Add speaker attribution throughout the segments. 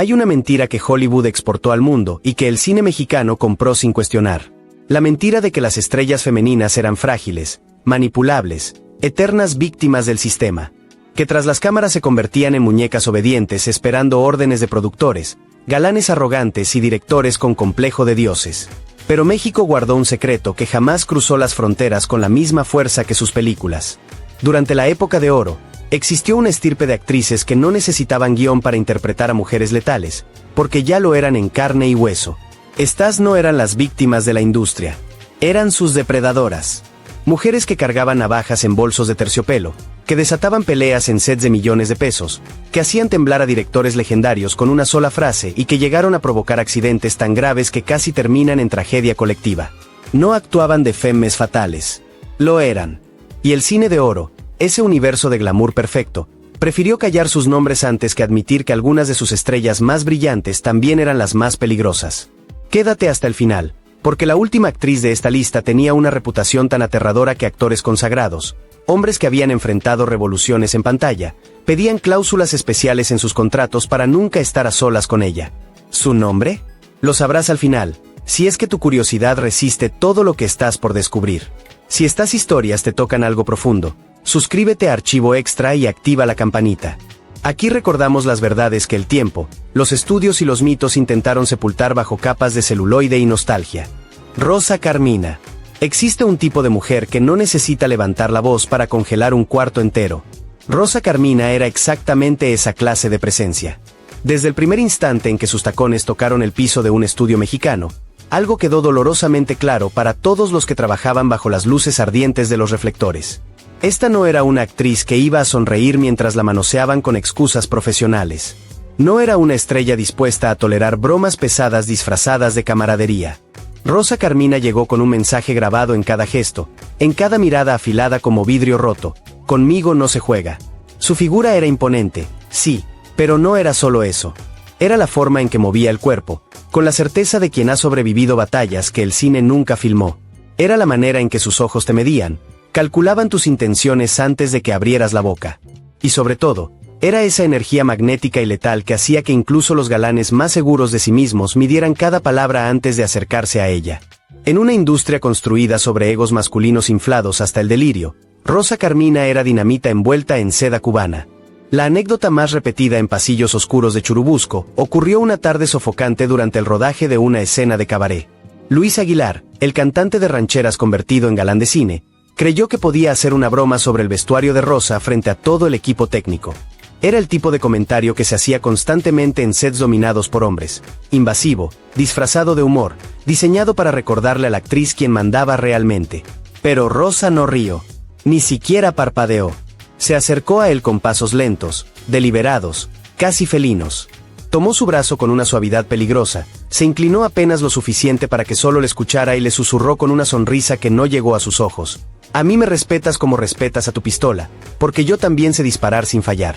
Speaker 1: Hay una mentira que Hollywood exportó al mundo y que el cine mexicano compró sin cuestionar. La mentira de que las estrellas femeninas eran frágiles, manipulables, eternas víctimas del sistema. Que tras las cámaras se convertían en muñecas obedientes esperando órdenes de productores, galanes arrogantes y directores con complejo de dioses. Pero México guardó un secreto que jamás cruzó las fronteras con la misma fuerza que sus películas. Durante la época de oro, existió una estirpe de actrices que no necesitaban guión para interpretar a mujeres letales, porque ya lo eran en carne y hueso. Estas no eran las víctimas de la industria, eran sus depredadoras. Mujeres que cargaban navajas en bolsos de terciopelo, que desataban peleas en sets de millones de pesos, que hacían temblar a directores legendarios con una sola frase y que llegaron a provocar accidentes tan graves que casi terminan en tragedia colectiva. No actuaban de femmes fatales. Lo eran. Y el cine de oro, ese universo de glamour perfecto, prefirió callar sus nombres antes que admitir que algunas de sus estrellas más brillantes también eran las más peligrosas. Quédate hasta el final, porque la última actriz de esta lista tenía una reputación tan aterradora que actores consagrados, hombres que habían enfrentado revoluciones en pantalla, pedían cláusulas especiales en sus contratos para nunca estar a solas con ella. ¿Su nombre? Lo sabrás al final, si es que tu curiosidad resiste todo lo que estás por descubrir. Si estas historias te tocan algo profundo, suscríbete a Archivo Extra y activa la campanita. Aquí recordamos las verdades que el tiempo, los estudios y los mitos intentaron sepultar bajo capas de celuloide y nostalgia. Rosa Carmina. Existe un tipo de mujer que no necesita levantar la voz para congelar un cuarto entero. Rosa Carmina era exactamente esa clase de presencia. Desde el primer instante en que sus tacones tocaron el piso de un estudio mexicano, algo quedó dolorosamente claro para todos los que trabajaban bajo las luces ardientes de los reflectores. Esta no era una actriz que iba a sonreír mientras la manoseaban con excusas profesionales. No era una estrella dispuesta a tolerar bromas pesadas disfrazadas de camaradería. Rosa Carmina llegó con un mensaje grabado en cada gesto, en cada mirada afilada como vidrio roto: conmigo no se juega. Su figura era imponente, sí, pero no era solo eso. Era la forma en que movía el cuerpo, con la certeza de quien ha sobrevivido batallas que el cine nunca filmó. Era la manera en que sus ojos te medían, calculaban tus intenciones antes de que abrieras la boca. Y sobre todo, era esa energía magnética y letal que hacía que incluso los galanes más seguros de sí mismos midieran cada palabra antes de acercarse a ella. En una industria construida sobre egos masculinos inflados hasta el delirio, Rosa Carmina era dinamita envuelta en seda cubana. La anécdota más repetida en pasillos oscuros de Churubusco ocurrió una tarde sofocante durante el rodaje de una escena de cabaret. Luis Aguilar, el cantante de rancheras convertido en galán de cine, creyó que podía hacer una broma sobre el vestuario de Rosa frente a todo el equipo técnico. Era el tipo de comentario que se hacía constantemente en sets dominados por hombres, invasivo, disfrazado de humor, diseñado para recordarle a la actriz quién mandaba realmente. Pero Rosa no rió, ni siquiera parpadeó. Se acercó a él con pasos lentos, deliberados, casi felinos. Tomó su brazo con una suavidad peligrosa, se inclinó apenas lo suficiente para que solo le escuchara y le susurró con una sonrisa que no llegó a sus ojos: a mí me respetas como respetas a tu pistola, porque yo también sé disparar sin fallar.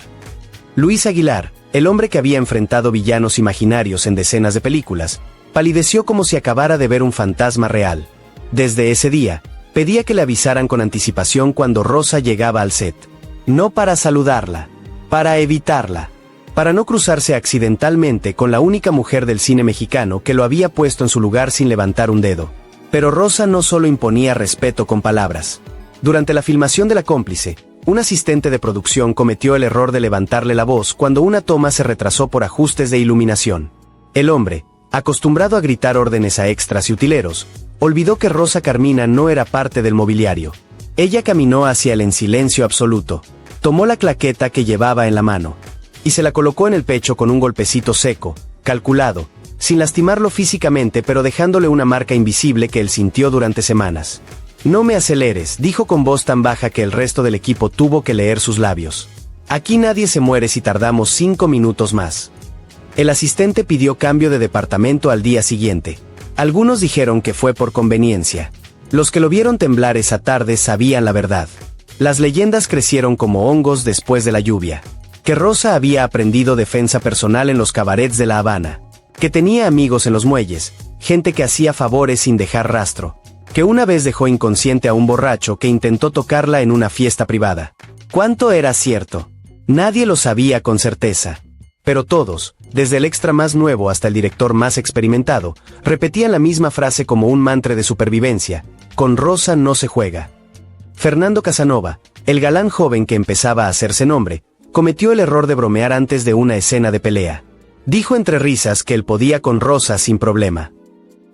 Speaker 1: Luis Aguilar, el hombre que había enfrentado villanos imaginarios en decenas de películas, palideció como si acabara de ver un fantasma real. Desde ese día, pedía que le avisaran con anticipación cuando Rosa llegaba al set. No para saludarla, para evitarla. Para no cruzarse accidentalmente con la única mujer del cine mexicano que lo había puesto en su lugar sin levantar un dedo. Pero Rosa no solo imponía respeto con palabras. Durante la filmación de La cómplice, un asistente de producción cometió el error de levantarle la voz cuando una toma se retrasó por ajustes de iluminación. El hombre, acostumbrado a gritar órdenes a extras y utileros, olvidó que Rosa Carmina no era parte del mobiliario. Ella caminó hacia él en silencio absoluto, tomó la claqueta que llevaba en la mano, y se la colocó en el pecho con un golpecito seco, calculado, sin lastimarlo físicamente pero dejándole una marca invisible que él sintió durante semanas. No me aceleres, dijo con voz tan baja que el resto del equipo tuvo que leer sus labios. Aquí nadie se muere si tardamos 5 minutos más. El asistente pidió cambio de departamento al día siguiente. Algunos dijeron que fue por conveniencia. Los que lo vieron temblar esa tarde sabían la verdad. Las leyendas crecieron como hongos después de la lluvia. Que Rosa había aprendido defensa personal en los cabarets de La Habana. Que tenía amigos en los muelles, gente que hacía favores sin dejar rastro. Que una vez dejó inconsciente a un borracho que intentó tocarla en una fiesta privada. ¿Cuánto era cierto? Nadie lo sabía con certeza. Pero todos, desde el extra más nuevo hasta el director más experimentado, repetían la misma frase como un mantra de supervivencia: con Rosa no se juega. Fernando Casanova, el galán joven que empezaba a hacerse nombre, cometió el error de bromear antes de una escena de pelea. Dijo entre risas que él podía con Rosa sin problema.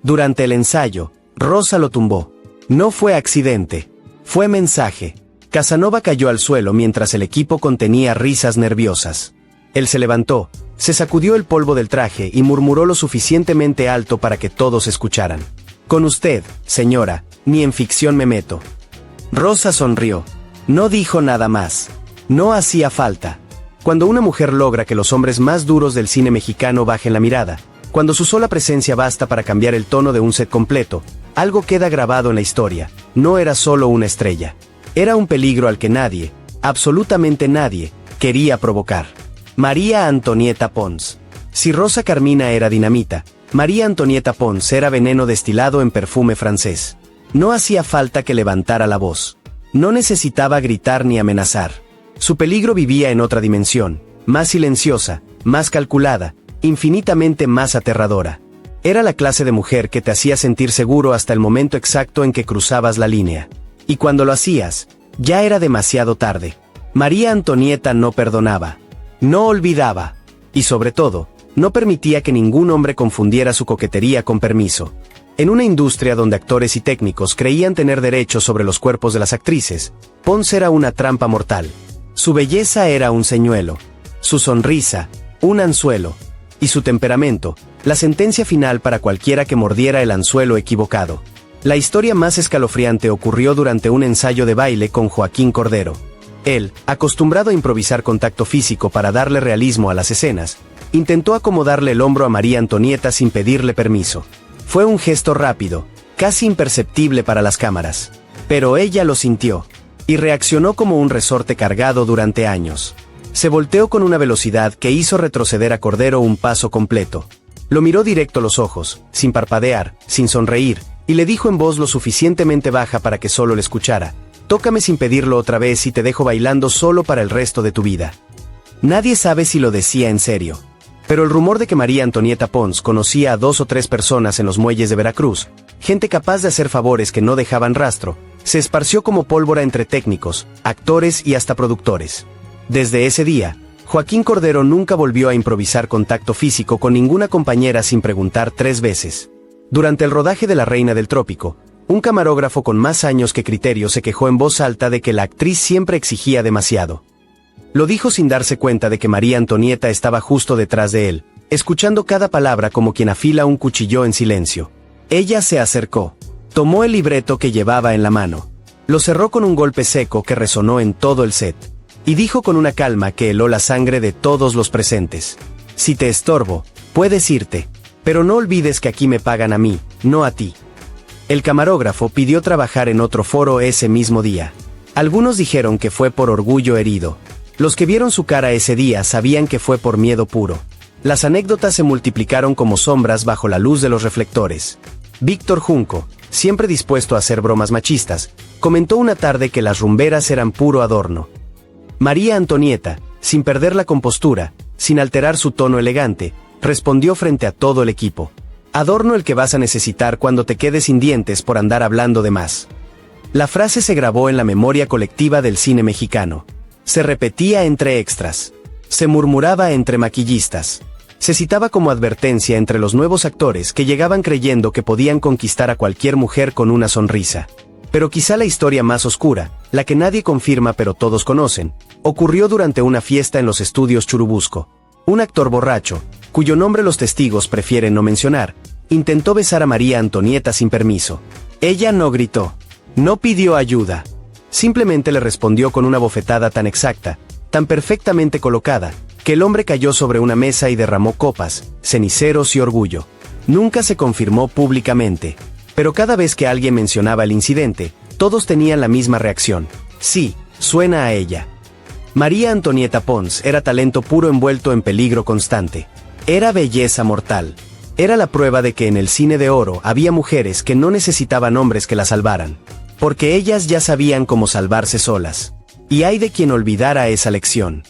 Speaker 1: Durante el ensayo, Rosa lo tumbó. No fue accidente, fue mensaje. Casanova cayó al suelo mientras el equipo contenía risas nerviosas. Él se levantó, se sacudió el polvo del traje y murmuró lo suficientemente alto para que todos escucharan: con usted, señora, ni en ficción me meto. Rosa sonrió. No dijo nada más. No hacía falta. Cuando una mujer logra que los hombres más duros del cine mexicano bajen la mirada, cuando su sola presencia basta para cambiar el tono de un set completo, algo queda grabado en la historia. No era solo una estrella. Era un peligro al que nadie, absolutamente nadie, quería provocar. María Antonieta Pons. Si Rosa Carmina era dinamita, María Antonieta Pons era veneno destilado en perfume francés. No hacía falta que levantara la voz. No necesitaba gritar ni amenazar. Su peligro vivía en otra dimensión, más silenciosa, más calculada, infinitamente más aterradora. Era la clase de mujer que te hacía sentir seguro hasta el momento exacto en que cruzabas la línea. Y cuando lo hacías, ya era demasiado tarde. María Antonieta no perdonaba. No olvidaba. Y sobre todo, no permitía que ningún hombre confundiera su coquetería con permiso. En una industria donde actores y técnicos creían tener derechos sobre los cuerpos de las actrices, Pons era una trampa mortal. Su belleza era un señuelo. Su sonrisa, un anzuelo. Y su temperamento, la sentencia final para cualquiera que mordiera el anzuelo equivocado. La historia más escalofriante ocurrió durante un ensayo de baile con Joaquín Cordero. Él, acostumbrado a improvisar contacto físico para darle realismo a las escenas, intentó acomodarle el hombro a María Antonieta sin pedirle permiso. Fue un gesto rápido, casi imperceptible para las cámaras. Pero ella lo sintió, y reaccionó como un resorte cargado durante años. Se volteó con una velocidad que hizo retroceder a Cordero un paso completo. Lo miró directo a los ojos, sin parpadear, sin sonreír, y le dijo en voz lo suficientemente baja para que solo le escuchara: tócame sin pedirlo otra vez y te dejo bailando solo para el resto de tu vida. Nadie sabe si lo decía en serio. Pero el rumor de que María Antonieta Pons conocía a 2 o 3 personas en los muelles de Veracruz, gente capaz de hacer favores que no dejaban rastro, se esparció como pólvora entre técnicos, actores y hasta productores. Desde ese día, Joaquín Cordero nunca volvió a improvisar contacto físico con ninguna compañera sin preguntar 3 veces. Durante el rodaje de La Reina del Trópico, un camarógrafo con más años que criterio se quejó en voz alta de que la actriz siempre exigía demasiado. Lo dijo sin darse cuenta de que María Antonieta estaba justo detrás de él, escuchando cada palabra como quien afila un cuchillo en silencio. Ella se acercó, tomó el libreto que llevaba en la mano, lo cerró con un golpe seco que resonó en todo el set, y dijo con una calma que heló la sangre de todos los presentes: si te estorbo, puedes irte, pero no olvides que aquí me pagan a mí, no a ti. El camarógrafo pidió trabajar en otro foro ese mismo día. Algunos dijeron que fue por orgullo herido. Los que vieron su cara ese día sabían que fue por miedo puro. Las anécdotas se multiplicaron como sombras bajo la luz de los reflectores. Víctor Junco, siempre dispuesto a hacer bromas machistas, comentó una tarde que las rumberas eran puro adorno. María Antonieta, sin perder la compostura, sin alterar su tono elegante, respondió frente a todo el equipo: adorno el que vas a necesitar cuando te quedes sin dientes por andar hablando de más. La frase se grabó en la memoria colectiva del cine mexicano. Se repetía entre extras. Se murmuraba entre maquillistas. Se citaba como advertencia entre los nuevos actores que llegaban creyendo que podían conquistar a cualquier mujer con una sonrisa. Pero quizá la historia más oscura, la que nadie confirma pero todos conocen, ocurrió durante una fiesta en los estudios Churubusco. Un actor borracho, cuyo nombre los testigos prefieren no mencionar, intentó besar a María Antonieta sin permiso. Ella no gritó, no pidió ayuda. Simplemente le respondió con una bofetada tan exacta, tan perfectamente colocada, que el hombre cayó sobre una mesa y derramó copas, ceniceros y orgullo. Nunca se confirmó públicamente, pero cada vez que alguien mencionaba el incidente, todos tenían la misma reacción: sí, suena a ella. María Antonieta Pons era talento puro envuelto en peligro constante. Era belleza mortal. Era la prueba de que en el cine de oro había mujeres que no necesitaban hombres que la salvaran, porque ellas ya sabían cómo salvarse solas. Y hay de quien olvidara esa lección.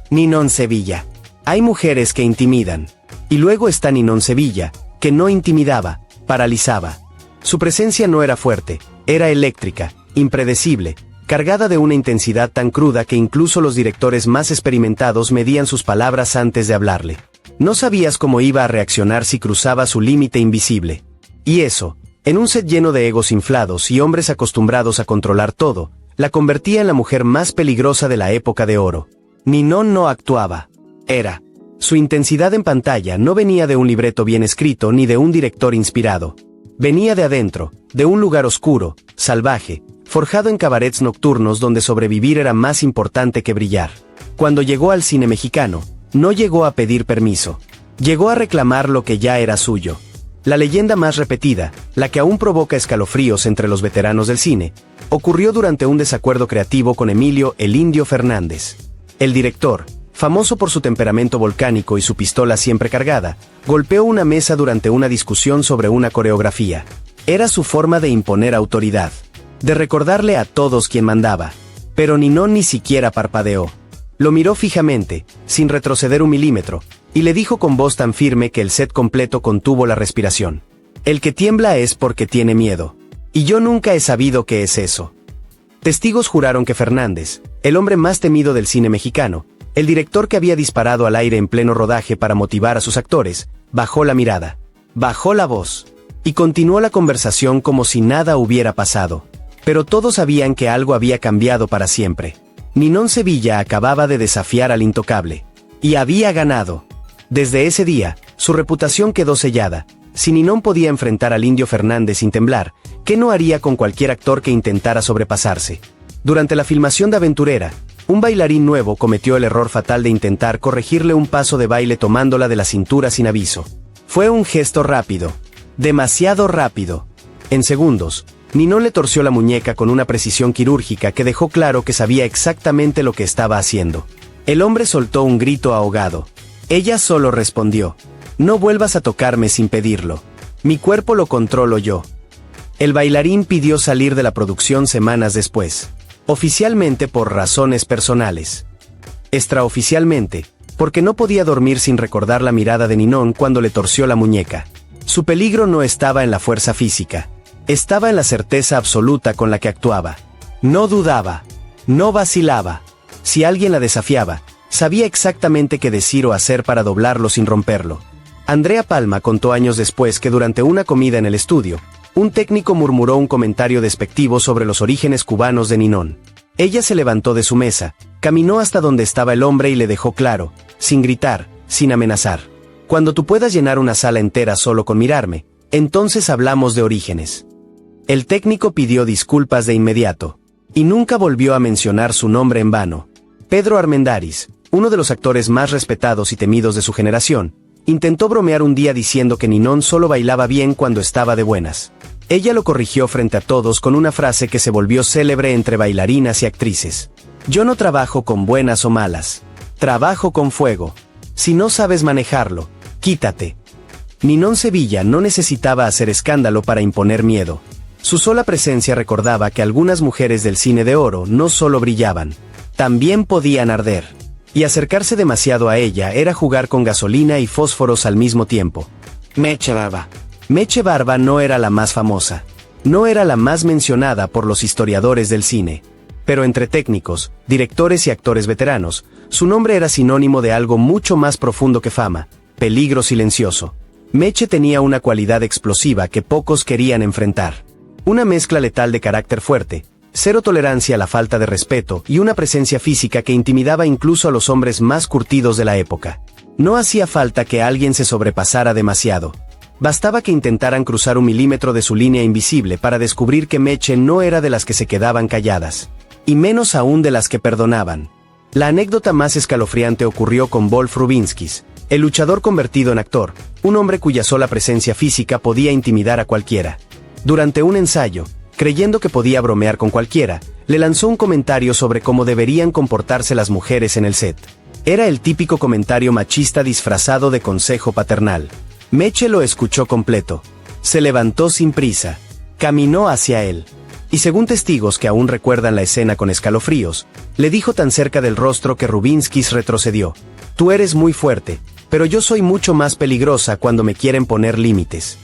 Speaker 1: Ninón Sevilla. Hay mujeres que intimidan. Y luego está Ninón Sevilla, que no intimidaba, paralizaba. Su presencia no era fuerte, era eléctrica, impredecible, cargada de una intensidad tan cruda que incluso los directores más experimentados medían sus palabras antes de hablarle. No sabías cómo iba a reaccionar si cruzaba su límite invisible. Y eso, en un set lleno de egos inflados y hombres acostumbrados a controlar todo, la convertía en la mujer más peligrosa de la época de oro. Ninón no actuaba. Era. Su intensidad en pantalla no venía de un libreto bien escrito ni de un director inspirado. Venía de adentro, de un lugar oscuro, salvaje, forjado en cabarets nocturnos donde sobrevivir era más importante que brillar. Cuando llegó al cine mexicano, no llegó a pedir permiso. Llegó a reclamar lo que ya era suyo. La leyenda más repetida, la que aún provoca escalofríos entre los veteranos del cine, ocurrió durante un desacuerdo creativo con Emilio "el Indio" Fernández. El director, famoso por su temperamento volcánico y su pistola siempre cargada, golpeó una mesa durante una discusión sobre una coreografía. Era su forma de imponer autoridad, de recordarle a todos quién mandaba. Pero Ninón ni siquiera parpadeó. Lo miró fijamente, sin retroceder un milímetro, y le dijo con voz tan firme que el set completo contuvo la respiración: el que tiembla es porque tiene miedo. Y yo nunca he sabido qué es eso. Testigos juraron que Fernández, el hombre más temido del cine mexicano, el director que había disparado al aire en pleno rodaje para motivar a sus actores, bajó la mirada, bajó la voz, y continuó la conversación como si nada hubiera pasado. Pero todos sabían que algo había cambiado para siempre. Ninón Sevilla acababa de desafiar al intocable. Y había ganado. Desde ese día, su reputación quedó sellada. Si Ninón podía enfrentar al Indio Fernández sin temblar, ¿qué no haría con cualquier actor que intentara sobrepasarse? Durante la filmación de Aventurera, un bailarín nuevo cometió el error fatal de intentar corregirle un paso de baile tomándola de la cintura sin aviso. Fue un gesto rápido. Demasiado rápido. En segundos, Ninón le torció la muñeca con una precisión quirúrgica que dejó claro que sabía exactamente lo que estaba haciendo. El hombre soltó un grito ahogado. Ella solo respondió: no vuelvas a tocarme sin pedirlo. Mi cuerpo lo controlo yo. El bailarín pidió salir de la producción semanas después. Oficialmente por razones personales. Extraoficialmente, porque no podía dormir sin recordar la mirada de Ninón cuando le torció la muñeca. Su peligro no estaba en la fuerza física. Estaba en la certeza absoluta con la que actuaba. No dudaba. No vacilaba. Si alguien la desafiaba, sabía exactamente qué decir o hacer para doblarlo sin romperlo. Andrea Palma contó años después que durante una comida en el estudio, un técnico murmuró un comentario despectivo sobre los orígenes cubanos de Ninón. Ella se levantó de su mesa, caminó hasta donde estaba el hombre y le dejó claro, sin gritar, sin amenazar: cuando tú puedas llenar una sala entera solo con mirarme, entonces hablamos de orígenes. El técnico pidió disculpas de inmediato, y nunca volvió a mencionar su nombre en vano. Pedro Armendáriz, uno de los actores más respetados y temidos de su generación, intentó bromear un día diciendo que Ninón solo bailaba bien cuando estaba de buenas. Ella lo corrigió frente a todos con una frase que se volvió célebre entre bailarinas y actrices: yo no trabajo con buenas o malas, trabajo con fuego. Si no sabes manejarlo, quítate. Ninón Sevilla no necesitaba hacer escándalo para imponer miedo. Su sola presencia recordaba que algunas mujeres del cine de oro no solo brillaban, también podían arder. Y acercarse demasiado a ella era jugar con gasolina y fósforos al mismo tiempo. Meche Barba. Meche Barba no era la más famosa. No era la más mencionada por los historiadores del cine. Pero entre técnicos, directores y actores veteranos, su nombre era sinónimo de algo mucho más profundo que fama: peligro silencioso. Meche tenía una cualidad explosiva que pocos querían enfrentar. Una mezcla letal de carácter fuerte, cero tolerancia a la falta de respeto y una presencia física que intimidaba incluso a los hombres más curtidos de la época. No hacía falta que alguien se sobrepasara demasiado. Bastaba que intentaran cruzar un milímetro de su línea invisible para descubrir que Meche no era de las que se quedaban calladas. Y menos aún de las que perdonaban. La anécdota más escalofriante ocurrió con Wolf Rubinskis, el luchador convertido en actor, un hombre cuya sola presencia física podía intimidar a cualquiera. Durante un ensayo, creyendo que podía bromear con cualquiera, le lanzó un comentario sobre cómo deberían comportarse las mujeres en el set. Era el típico comentario machista disfrazado de consejo paternal. Meche lo escuchó completo. Se levantó sin prisa. Caminó hacia él. Y según testigos que aún recuerdan la escena con escalofríos, le dijo tan cerca del rostro que Rubinskis retrocedió: «Tú eres muy fuerte, pero yo soy mucho más peligrosa cuando me quieren poner límites».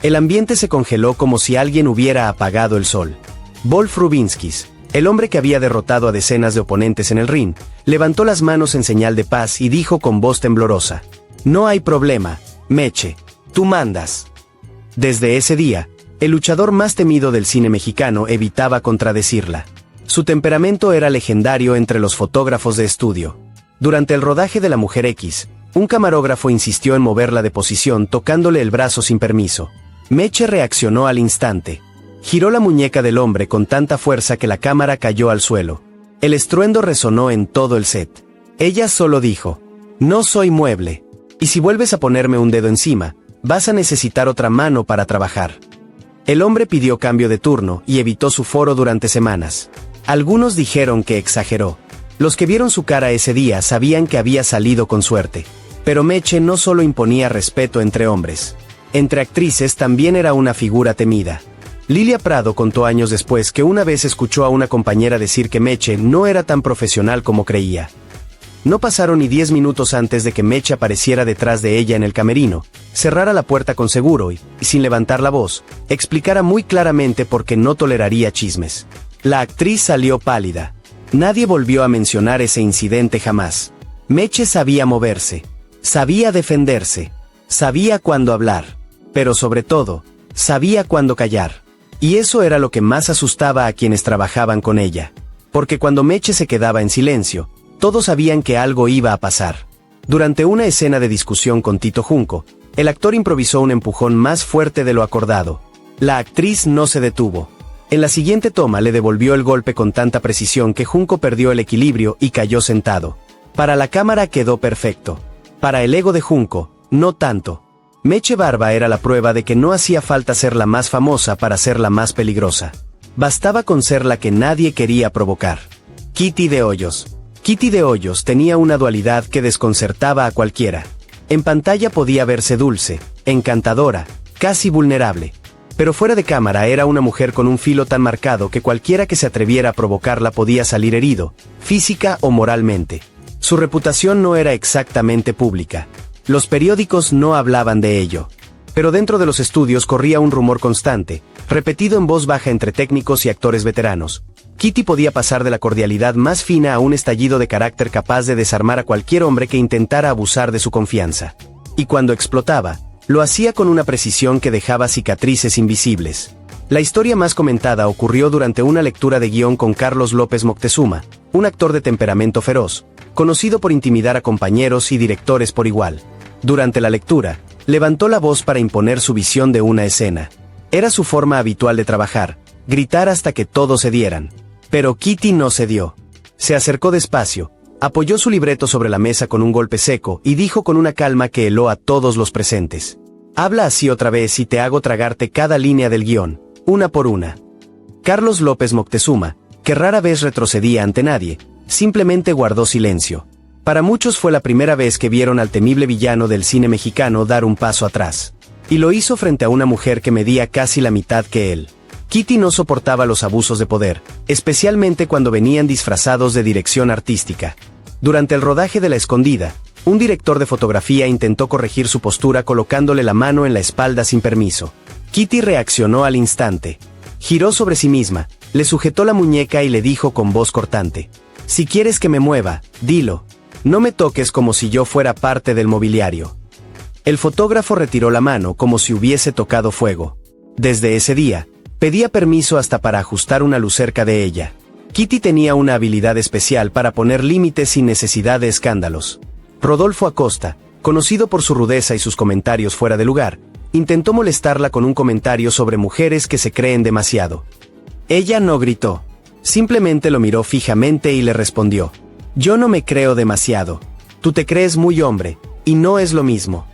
Speaker 1: El ambiente se congeló como si alguien hubiera apagado el sol. Wolf Rubinskis, el hombre que había derrotado a decenas de oponentes en el ring, levantó las manos en señal de paz y dijo con voz temblorosa: «No hay problema, Meche, tú mandas». Desde ese día, el luchador más temido del cine mexicano evitaba contradecirla. Su temperamento era legendario entre los fotógrafos de estudio. Durante el rodaje de La Mujer X, un camarógrafo insistió en moverla de posición tocándole el brazo sin permiso. Meche reaccionó al instante. Giró la muñeca del hombre con tanta fuerza que la cámara cayó al suelo. El estruendo resonó en todo el set. Ella solo dijo: «No soy mueble. Y si vuelves a ponerme un dedo encima, vas a necesitar otra mano para trabajar». El hombre pidió cambio de turno y evitó su foro durante semanas. Algunos dijeron que exageró. Los que vieron su cara ese día sabían que había salido con suerte. Pero Meche no solo imponía respeto entre hombres. Entre actrices también era una figura temida. Lilia Prado contó años después que una vez escuchó a una compañera decir que Meche no era tan profesional como creía. No pasaron ni 10 minutos antes de que Meche apareciera detrás de ella en el camerino, cerrara la puerta con seguro y, sin levantar la voz, explicara muy claramente por qué no toleraría chismes. La actriz salió pálida. Nadie volvió a mencionar ese incidente jamás. Meche sabía moverse, sabía defenderse, sabía cuándo hablar, pero sobre todo, sabía cuándo callar. Y eso era lo que más asustaba a quienes trabajaban con ella. Porque cuando Meche se quedaba en silencio, todos sabían que algo iba a pasar. Durante una escena de discusión con Tito Junco, el actor improvisó un empujón más fuerte de lo acordado. La actriz no se detuvo. En la siguiente toma le devolvió el golpe con tanta precisión que Junco perdió el equilibrio y cayó sentado. Para la cámara quedó perfecto. Para el ego de Junco, no tanto. Meche Barba era la prueba de que no hacía falta ser la más famosa para ser la más peligrosa. Bastaba con ser la que nadie quería provocar. Kitty de Hoyos. Kitty de Hoyos tenía una dualidad que desconcertaba a cualquiera. En pantalla podía verse dulce, encantadora, casi vulnerable. Pero fuera de cámara era una mujer con un filo tan marcado que cualquiera que se atreviera a provocarla podía salir herido, física o moralmente. Su reputación no era exactamente pública. Los periódicos no hablaban de ello. Pero dentro de los estudios corría un rumor constante, repetido en voz baja entre técnicos y actores veteranos. Kitty podía pasar de la cordialidad más fina a un estallido de carácter capaz de desarmar a cualquier hombre que intentara abusar de su confianza. Y cuando explotaba, lo hacía con una precisión que dejaba cicatrices invisibles. La historia más comentada ocurrió durante una lectura de guión con Carlos López Moctezuma, un actor de temperamento feroz, conocido por intimidar a compañeros y directores por igual. Durante la lectura, levantó la voz para imponer su visión de una escena. Era su forma habitual de trabajar, gritar hasta que todos cedieran. Pero Kitty no cedió. Se acercó despacio, apoyó su libreto sobre la mesa con un golpe seco y dijo con una calma que heló a todos los presentes: «Habla así otra vez y te hago tragarte cada línea del guión, una por una». Carlos López Moctezuma, que rara vez retrocedía ante nadie, simplemente guardó silencio. Para muchos fue la primera vez que vieron al temible villano del cine mexicano dar un paso atrás. Y lo hizo frente a una mujer que medía casi la mitad que él. Kitty no soportaba los abusos de poder, especialmente cuando venían disfrazados de dirección artística. Durante el rodaje de La Escondida, un director de fotografía intentó corregir su postura colocándole la mano en la espalda sin permiso. Kitty reaccionó al instante. Giró sobre sí misma, le sujetó la muñeca y le dijo con voz cortante: «Si quieres que me mueva, dilo. No me toques como si yo fuera parte del mobiliario». El fotógrafo retiró la mano como si hubiese tocado fuego. Desde ese día, pedía permiso hasta para ajustar una luz cerca de ella. Kitty tenía una habilidad especial para poner límites sin necesidad de escándalos. Rodolfo Acosta, conocido por su rudeza y sus comentarios fuera de lugar, intentó molestarla con un comentario sobre mujeres que se creen demasiado. Ella no gritó. Simplemente lo miró fijamente y le respondió: «Yo no me creo demasiado. Tú te crees muy hombre, y no es lo mismo».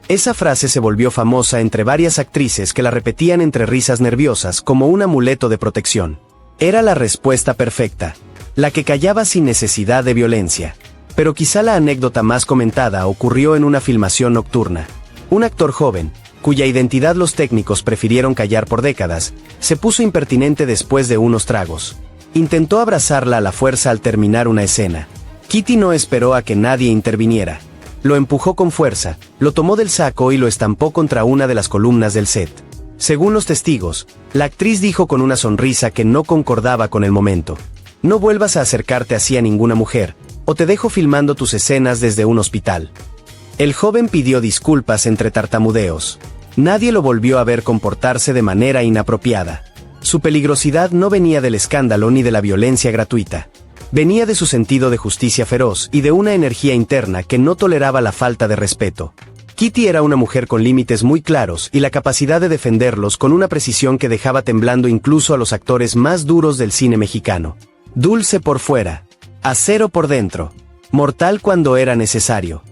Speaker 1: Esa frase se volvió famosa entre varias actrices que la repetían entre risas nerviosas como un amuleto de protección. Era la respuesta perfecta, la que callaba sin necesidad de violencia. Pero quizá la anécdota más comentada ocurrió en una filmación nocturna. Un actor joven, cuya identidad los técnicos prefirieron callar por décadas, se puso impertinente después de unos tragos. Intentó abrazarla a la fuerza al terminar una escena. Kitty no esperó a que nadie interviniera. Lo empujó con fuerza, lo tomó del saco y lo estampó contra una de las columnas del set. Según los testigos, la actriz dijo con una sonrisa que no concordaba con el momento: no vuelvas a acercarte así a ninguna mujer, o te dejo filmando tus escenas desde un hospital. El joven pidió disculpas entre tartamudeos. Nadie lo volvió a ver comportarse de manera inapropiada. Su peligrosidad no venía del escándalo ni de la violencia gratuita. Venía de su sentido de justicia feroz y de una energía interna que no toleraba la falta de respeto. Kitty era una mujer con límites muy claros y la capacidad de defenderlos con una precisión que dejaba temblando incluso a los actores más duros del cine mexicano. Dulce por fuera, acero por dentro, mortal cuando era necesario.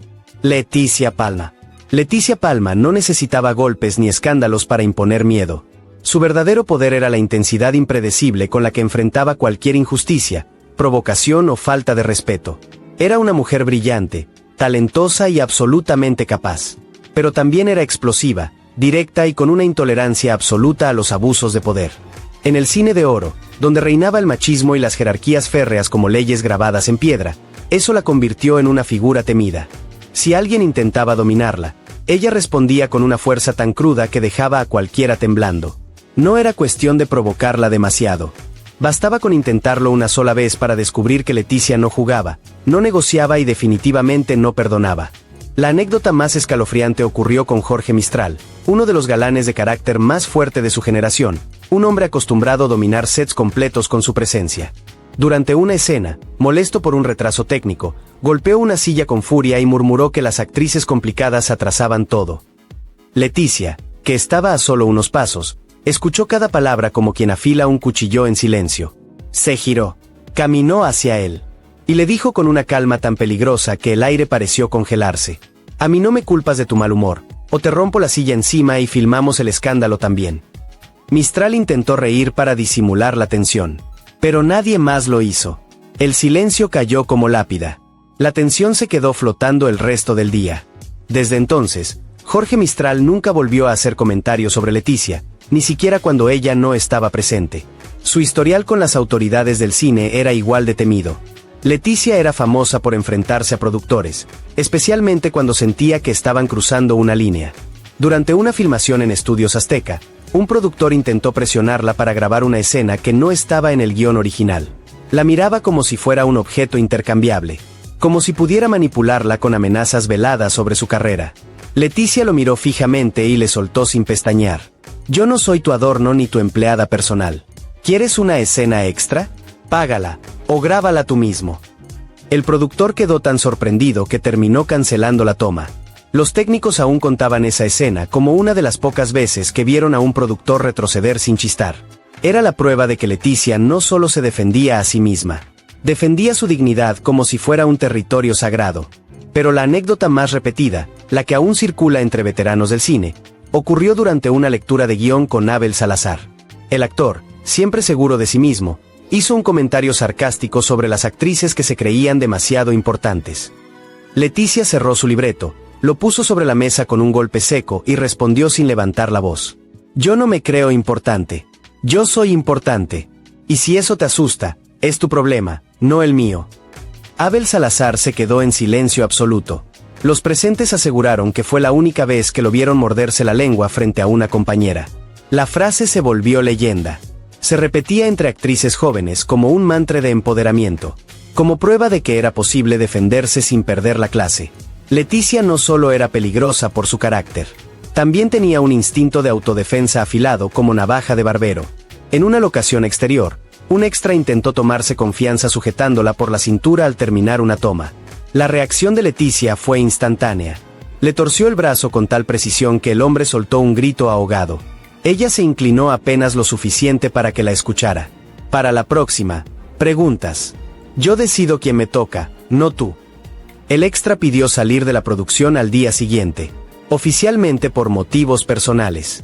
Speaker 1: Leticia Palma. Leticia Palma no necesitaba golpes ni escándalos para imponer miedo. Su verdadero poder era la intensidad impredecible con la que enfrentaba cualquier injusticia, provocación o falta de respeto. Era una mujer brillante, talentosa y absolutamente capaz. Pero también era explosiva, directa y con una intolerancia absoluta a los abusos de poder. En el cine de oro, donde reinaba el machismo y las jerarquías férreas como leyes grabadas en piedra, eso la convirtió en una figura temida. Si alguien intentaba dominarla, ella respondía con una fuerza tan cruda que dejaba a cualquiera temblando. No era cuestión de provocarla demasiado. Bastaba con intentarlo una sola vez para descubrir que Leticia no jugaba, no negociaba y definitivamente no perdonaba. La anécdota más escalofriante ocurrió con Jorge Mistral, uno de los galanes de carácter más fuerte de su generación, un hombre acostumbrado a dominar sets completos con su presencia. Durante una escena, molesto por un retraso técnico, golpeó una silla con furia y murmuró que las actrices complicadas atrasaban todo. Leticia, que estaba a solo unos pasos, escuchó cada palabra como quien afila un cuchillo en silencio. Se giró, caminó hacia él, y le dijo con una calma tan peligrosa que el aire pareció congelarse: a mí no me culpas de tu mal humor, o te rompo la silla encima y filmamos el escándalo también. Mistral intentó reír para disimular la tensión, pero nadie más lo hizo. El silencio cayó como lápida. La tensión se quedó flotando el resto del día. Desde entonces, Jorge Mistral nunca volvió a hacer comentarios sobre Leticia, ni siquiera cuando ella no estaba presente. Su historial con las autoridades del cine era igual de temido. Leticia era famosa por enfrentarse a productores, especialmente cuando sentía que estaban cruzando una línea. Durante una filmación en Estudios Azteca, un productor intentó presionarla para grabar una escena que no estaba en el guión original. La miraba como si fuera un objeto intercambiable, como si pudiera manipularla con amenazas veladas sobre su carrera. Leticia lo miró fijamente y le soltó sin pestañear: yo no soy tu adorno ni tu empleada personal. ¿Quieres una escena extra? Págala, o grábala tú mismo. El productor quedó tan sorprendido que terminó cancelando la toma. Los técnicos aún contaban esa escena como una de las pocas veces que vieron a un productor retroceder sin chistar. Era la prueba de que Leticia no solo se defendía a sí misma, defendía su dignidad como si fuera un territorio sagrado. Pero la anécdota más repetida, la que aún circula entre veteranos del cine, ocurrió durante una lectura de guión con Abel Salazar. El actor, siempre seguro de sí mismo, hizo un comentario sarcástico sobre las actrices que se creían demasiado importantes. Leticia cerró su libreto, lo puso sobre la mesa con un golpe seco y respondió sin levantar la voz: yo no me creo importante. Yo soy importante. Y si eso te asusta, es tu problema, no el mío. Abel Salazar se quedó en silencio absoluto. Los presentes aseguraron que fue la única vez que lo vieron morderse la lengua frente a una compañera. La frase se volvió leyenda. Se repetía entre actrices jóvenes como un mantra de empoderamiento, como prueba de que era posible defenderse sin perder la clase. Leticia no solo era peligrosa por su carácter, también tenía un instinto de autodefensa afilado como navaja de barbero. En una locación exterior, un extra intentó tomarse confianza sujetándola por la cintura al terminar una toma. La reacción de Leticia fue instantánea. Le torció el brazo con tal precisión que el hombre soltó un grito ahogado. Ella se inclinó apenas lo suficiente para que la escuchara. Para la próxima, preguntas. Yo decido quién me toca, no tú. El extra pidió salir de la producción al día siguiente, oficialmente por motivos personales.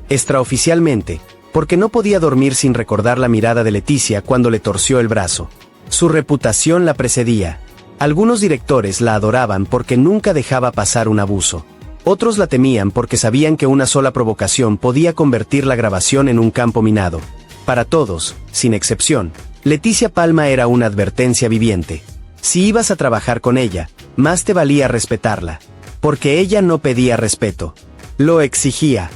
Speaker 1: Extraoficialmente, porque no podía dormir sin recordar la mirada de Leticia cuando le torció el brazo. Su reputación la precedía. Algunos directores la adoraban porque nunca dejaba pasar un abuso. Otros la temían porque sabían que una sola provocación podía convertir la grabación en un campo minado. Para todos, sin excepción, Leticia Palma era una advertencia viviente. Si ibas a trabajar con ella, más te valía respetarla. Porque ella no pedía respeto. Lo exigía.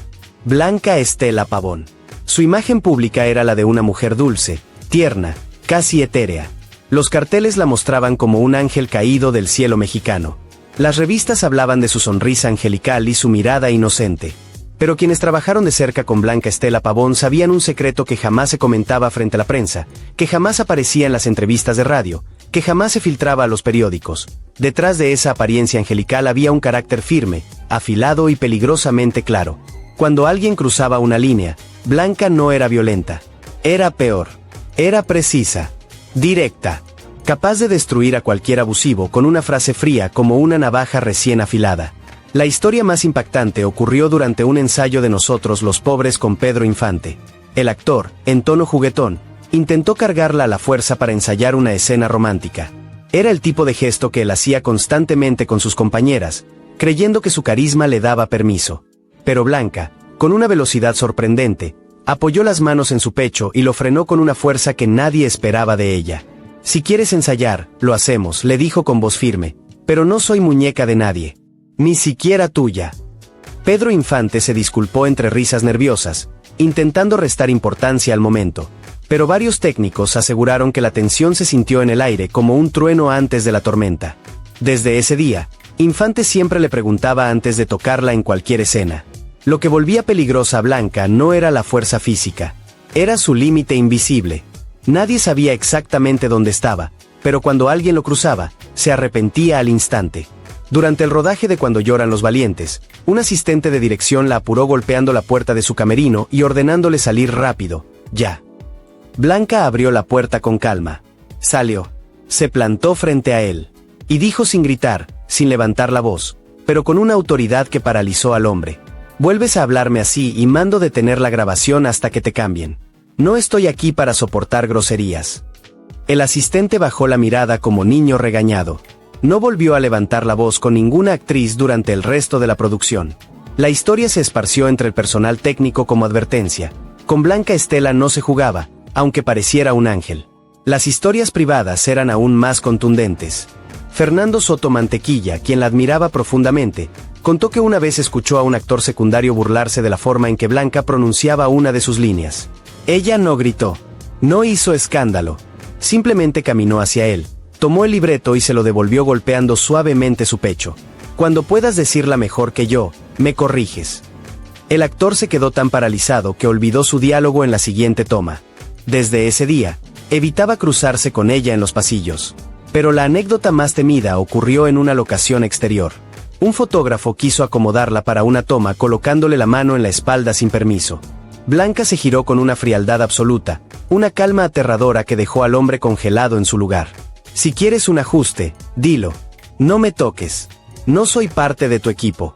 Speaker 1: Blanca Estela Pavón. Su imagen pública era la de una mujer dulce, tierna, casi etérea. Los carteles la mostraban como un ángel caído del cielo mexicano. Las revistas hablaban de su sonrisa angelical y su mirada inocente. Pero quienes trabajaron de cerca con Blanca Estela Pavón sabían un secreto que jamás se comentaba frente a la prensa, que jamás aparecía en las entrevistas de radio, que jamás se filtraba a los periódicos. Detrás de esa apariencia angelical había un carácter firme, afilado y peligrosamente claro. Cuando alguien cruzaba una línea, Blanca no era violenta. Era peor. Era precisa. Directa. Capaz de destruir a cualquier abusivo con una frase fría como una navaja recién afilada. La historia más impactante ocurrió durante un ensayo de Nosotros los Pobres con Pedro Infante. El actor, en tono juguetón, intentó cargarla a la fuerza para ensayar una escena romántica. Era el tipo de gesto que él hacía constantemente con sus compañeras, creyendo que su carisma le daba permiso. Pero Blanca, con una velocidad sorprendente, apoyó las manos en su pecho y lo frenó con una fuerza que nadie esperaba de ella. «Si quieres ensayar, lo hacemos», le dijo con voz firme, «pero no soy muñeca de nadie. Ni siquiera tuya». Pedro Infante se disculpó entre risas nerviosas, intentando restar importancia al momento. Pero varios técnicos aseguraron que la tensión se sintió en el aire como un trueno antes de la tormenta. Desde ese día, Infante siempre le preguntaba antes de tocarla en cualquier escena. Lo que volvía peligrosa a Blanca no era la fuerza física, era su límite invisible. Nadie sabía exactamente dónde estaba, pero cuando alguien lo cruzaba, se arrepentía al instante. Durante el rodaje de Cuando lloran los valientes, un asistente de dirección la apuró golpeando la puerta de su camerino y ordenándole salir rápido, ya. Blanca abrió la puerta con calma. Salió. Se plantó frente a él. Y dijo sin gritar, sin levantar la voz, pero con una autoridad que paralizó al hombre. «Vuelves a hablarme así y mando detener la grabación hasta que te cambien. No estoy aquí para soportar groserías». El asistente bajó la mirada como niño regañado. No volvió a levantar la voz con ninguna actriz durante el resto de la producción. La historia se esparció entre el personal técnico como advertencia. Con Blanca Estela no se jugaba, aunque pareciera un ángel. Las historias privadas eran aún más contundentes. Fernando Soto Mantequilla, quien la admiraba profundamente, contó que una vez escuchó a un actor secundario burlarse de la forma en que Blanca pronunciaba una de sus líneas. Ella no gritó, no hizo escándalo, simplemente caminó hacia él, tomó el libreto y se lo devolvió golpeando suavemente su pecho. «Cuando puedas decirla mejor que yo, me corriges». El actor se quedó tan paralizado que olvidó su diálogo en la siguiente toma. Desde ese día, evitaba cruzarse con ella en los pasillos. Pero la anécdota más temida ocurrió en una locación exterior. Un fotógrafo quiso acomodarla para una toma colocándole la mano en la espalda sin permiso. Blanca se giró con una frialdad absoluta, una calma aterradora que dejó al hombre congelado en su lugar. «Si quieres un ajuste, dilo. No me toques. No soy parte de tu equipo».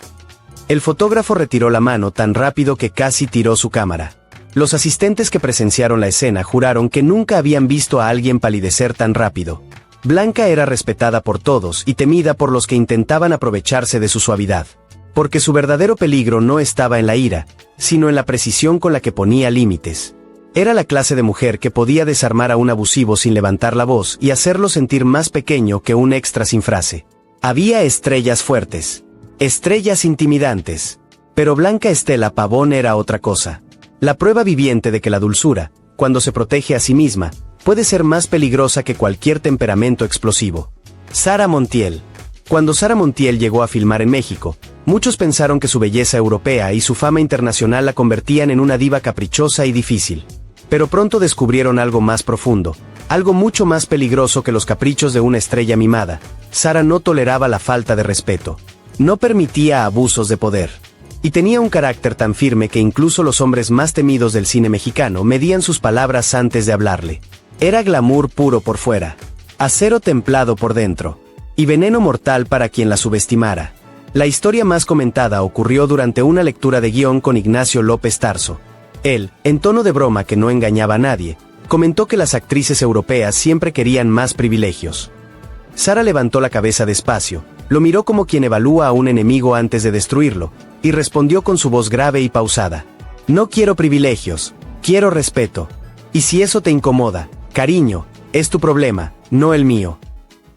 Speaker 1: El fotógrafo retiró la mano tan rápido que casi tiró su cámara. Los asistentes que presenciaron la escena juraron que nunca habían visto a alguien palidecer tan rápido. Blanca era respetada por todos y temida por los que intentaban aprovecharse de su suavidad. Porque su verdadero peligro no estaba en la ira, sino en la precisión con la que ponía límites. Era la clase de mujer que podía desarmar a un abusivo sin levantar la voz y hacerlo sentir más pequeño que un extra sin frase. Había estrellas fuertes, estrellas intimidantes. Pero Blanca Estela Pavón era otra cosa. La prueba viviente de que la dulzura, cuando se protege a sí misma, puede ser más peligrosa que cualquier temperamento explosivo. Sara Montiel. Cuando Sara Montiel llegó a filmar en México, muchos pensaron que su belleza europea y su fama internacional la convertían en una diva caprichosa y difícil. Pero pronto descubrieron algo más profundo, algo mucho más peligroso que los caprichos de una estrella mimada. Sara no toleraba la falta de respeto. No permitía abusos de poder. Y tenía un carácter tan firme que incluso los hombres más temidos del cine mexicano medían sus palabras antes de hablarle. Era glamour puro por fuera, acero templado por dentro, y veneno mortal para quien la subestimara. La historia más comentada ocurrió durante una lectura de guión con Ignacio López Tarso. Él, en tono de broma que no engañaba a nadie, comentó que las actrices europeas siempre querían más privilegios. Sara levantó la cabeza despacio, Lo miró como quien evalúa a un enemigo antes de destruirlo, y respondió con su voz grave y pausada. No quiero privilegios, quiero respeto. Y si eso te incomoda, cariño, es tu problema, no el mío.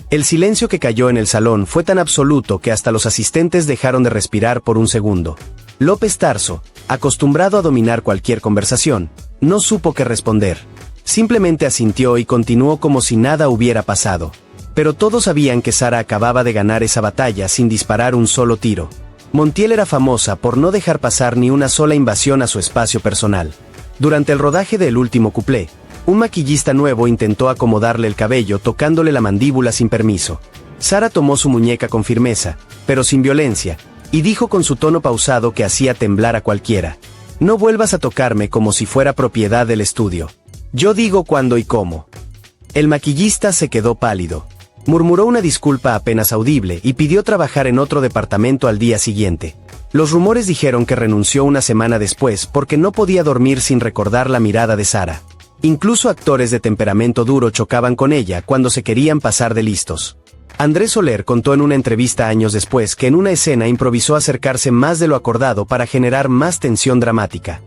Speaker 1: El silencio que cayó en el salón fue tan absoluto que hasta los asistentes dejaron de respirar por un segundo. López Tarso, acostumbrado a dominar cualquier conversación, no supo qué responder. Simplemente asintió y continuó como si nada hubiera pasado. Pero todos sabían que Sara acababa de ganar esa batalla sin disparar un solo tiro. Montiel era famosa por no dejar pasar ni una sola invasión a su espacio personal. Durante el rodaje del último cuplé, un maquillista nuevo intentó acomodarle el cabello tocándole la mandíbula sin permiso. Sara tomó su muñeca con firmeza, pero sin violencia, y dijo con su tono pausado que hacía temblar a cualquiera. No vuelvas a tocarme como si fuera propiedad del estudio. Yo digo cuándo y cómo. El maquillista se quedó pálido. Murmuró una disculpa apenas audible y pidió trabajar en otro departamento al día siguiente. Los rumores dijeron que renunció una semana después porque no podía dormir sin recordar la mirada de Sara. Incluso actores de temperamento duro chocaban con ella cuando se querían pasar de listos. Andrés Soler contó en una entrevista años después que en una escena improvisó acercarse más de lo acordado para generar más tensión dramática.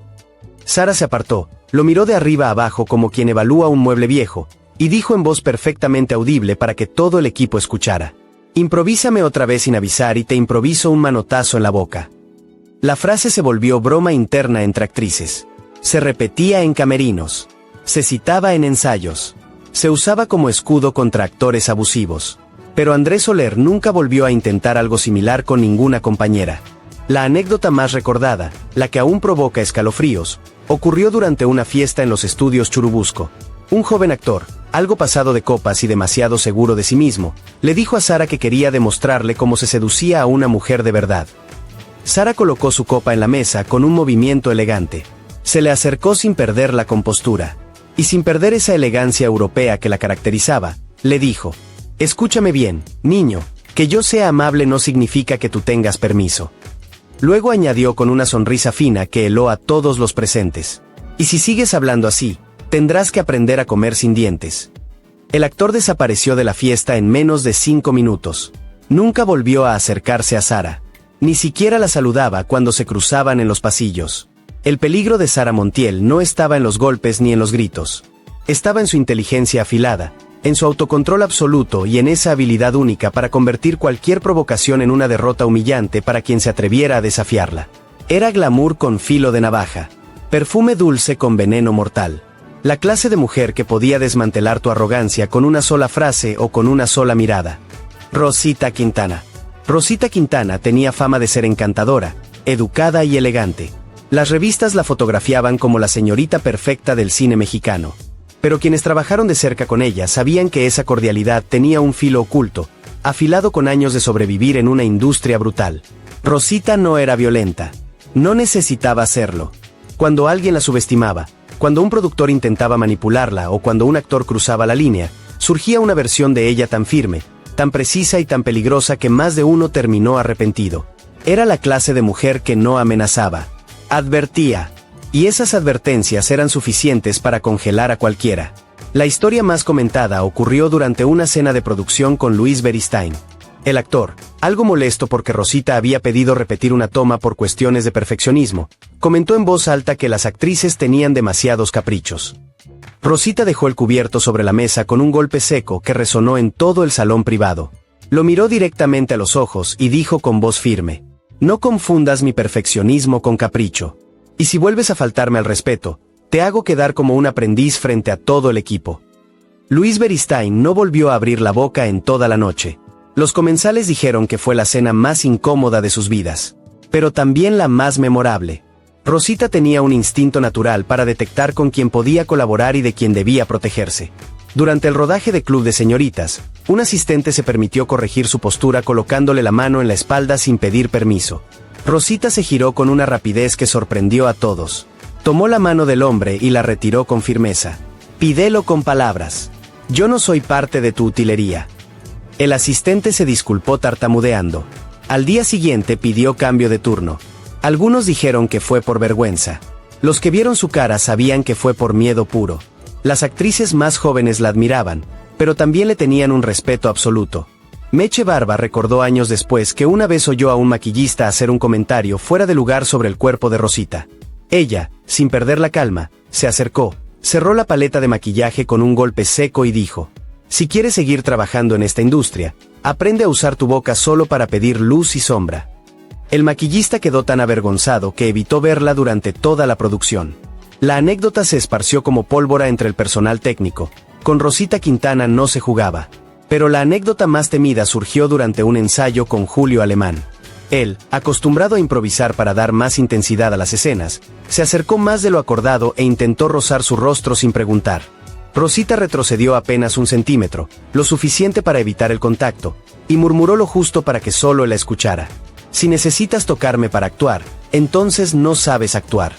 Speaker 1: Sara se apartó, lo miró de arriba a abajo como quien evalúa un mueble viejo, y dijo en voz perfectamente audible para que todo el equipo escuchara. Improvísame otra vez sin avisar y te improviso un manotazo en la boca. La frase se volvió broma interna entre actrices. Se repetía en camerinos. Se citaba en ensayos. Se usaba como escudo contra actores abusivos. Pero Andrés Soler nunca volvió a intentar algo similar con ninguna compañera. La anécdota más recordada, la que aún provoca escalofríos, ocurrió durante una fiesta en los estudios Churubusco. Un joven actor, algo pasado de copas y demasiado seguro de sí mismo, le dijo a Sara que quería demostrarle cómo se seducía a una mujer de verdad. Sara colocó su copa en la mesa con un movimiento elegante. Se le acercó sin perder la compostura. Y sin perder esa elegancia europea que la caracterizaba, le dijo: escúchame bien, niño, que yo sea amable no significa que tú tengas permiso. Luego añadió con una sonrisa fina que heló a todos los presentes. Y si sigues hablando así, tendrás que aprender a comer sin dientes. El actor desapareció de la fiesta en menos de 5 minutos. Nunca volvió a acercarse a Sara. Ni siquiera la saludaba cuando se cruzaban en los pasillos. El peligro de Sara Montiel no estaba en los golpes ni en los gritos. Estaba en su inteligencia afilada, en su autocontrol absoluto y en esa habilidad única para convertir cualquier provocación en una derrota humillante para quien se atreviera a desafiarla. Era glamour con filo de navaja. Perfume dulce con veneno mortal. La clase de mujer que podía desmantelar tu arrogancia con una sola frase o con una sola mirada. Rosita Quintana. Rosita Quintana tenía fama de ser encantadora, educada y elegante. Las revistas la fotografiaban como la señorita perfecta del cine mexicano. Pero quienes trabajaron de cerca con ella sabían que esa cordialidad tenía un filo oculto, afilado con años de sobrevivir en una industria brutal. Rosita no era violenta. No necesitaba serlo. Cuando alguien la subestimaba, cuando un productor intentaba manipularla o cuando un actor cruzaba la línea, surgía una versión de ella tan firme, tan precisa y tan peligrosa que más de uno terminó arrepentido. Era la clase de mujer que no amenazaba. Advertía. Y esas advertencias eran suficientes para congelar a cualquiera. La historia más comentada ocurrió durante una cena de producción con Luis Beristain. El actor, algo molesto porque Rosita había pedido repetir una toma por cuestiones de perfeccionismo, comentó en voz alta que las actrices tenían demasiados caprichos. Rosita dejó el cubierto sobre la mesa con un golpe seco que resonó en todo el salón privado. Lo miró directamente a los ojos y dijo con voz firme: no confundas mi perfeccionismo con capricho. Y si vuelves a faltarme al respeto, te hago quedar como un aprendiz frente a todo el equipo. Luis Beristain no volvió a abrir la boca en toda la noche. Los comensales dijeron que fue la cena más incómoda de sus vidas, pero también la más memorable. Rosita tenía un instinto natural para detectar con quién podía colaborar y de quién debía protegerse. Durante el rodaje de Club de Señoritas, un asistente se permitió corregir su postura colocándole la mano en la espalda sin pedir permiso. Rosita se giró con una rapidez que sorprendió a todos. Tomó la mano del hombre y la retiró con firmeza. Pídelo con palabras. Yo no soy parte de tu utilería. El asistente se disculpó tartamudeando. Al día siguiente pidió cambio de turno. Algunos dijeron que fue por vergüenza. Los que vieron su cara sabían que fue por miedo puro. Las actrices más jóvenes la admiraban, pero también le tenían un respeto absoluto. Meche Barba recordó años después que una vez oyó a un maquillista hacer un comentario fuera de lugar sobre el cuerpo de Rosita. Ella, sin perder la calma, se acercó, cerró la paleta de maquillaje con un golpe seco y dijo: si quieres seguir trabajando en esta industria, aprende a usar tu boca solo para pedir luz y sombra. El maquillista quedó tan avergonzado que evitó verla durante toda la producción. La anécdota se esparció como pólvora entre el personal técnico. Con Rosita Quintana no se jugaba. Pero la anécdota más temida surgió durante un ensayo con Julio Alemán. Él, acostumbrado a improvisar para dar más intensidad a las escenas, se acercó más de lo acordado e intentó rozar su rostro sin preguntar. Rosita retrocedió apenas 1 centímetro, lo suficiente para evitar el contacto, y murmuró lo justo para que solo él la escuchara: si necesitas tocarme para actuar, entonces no sabes actuar.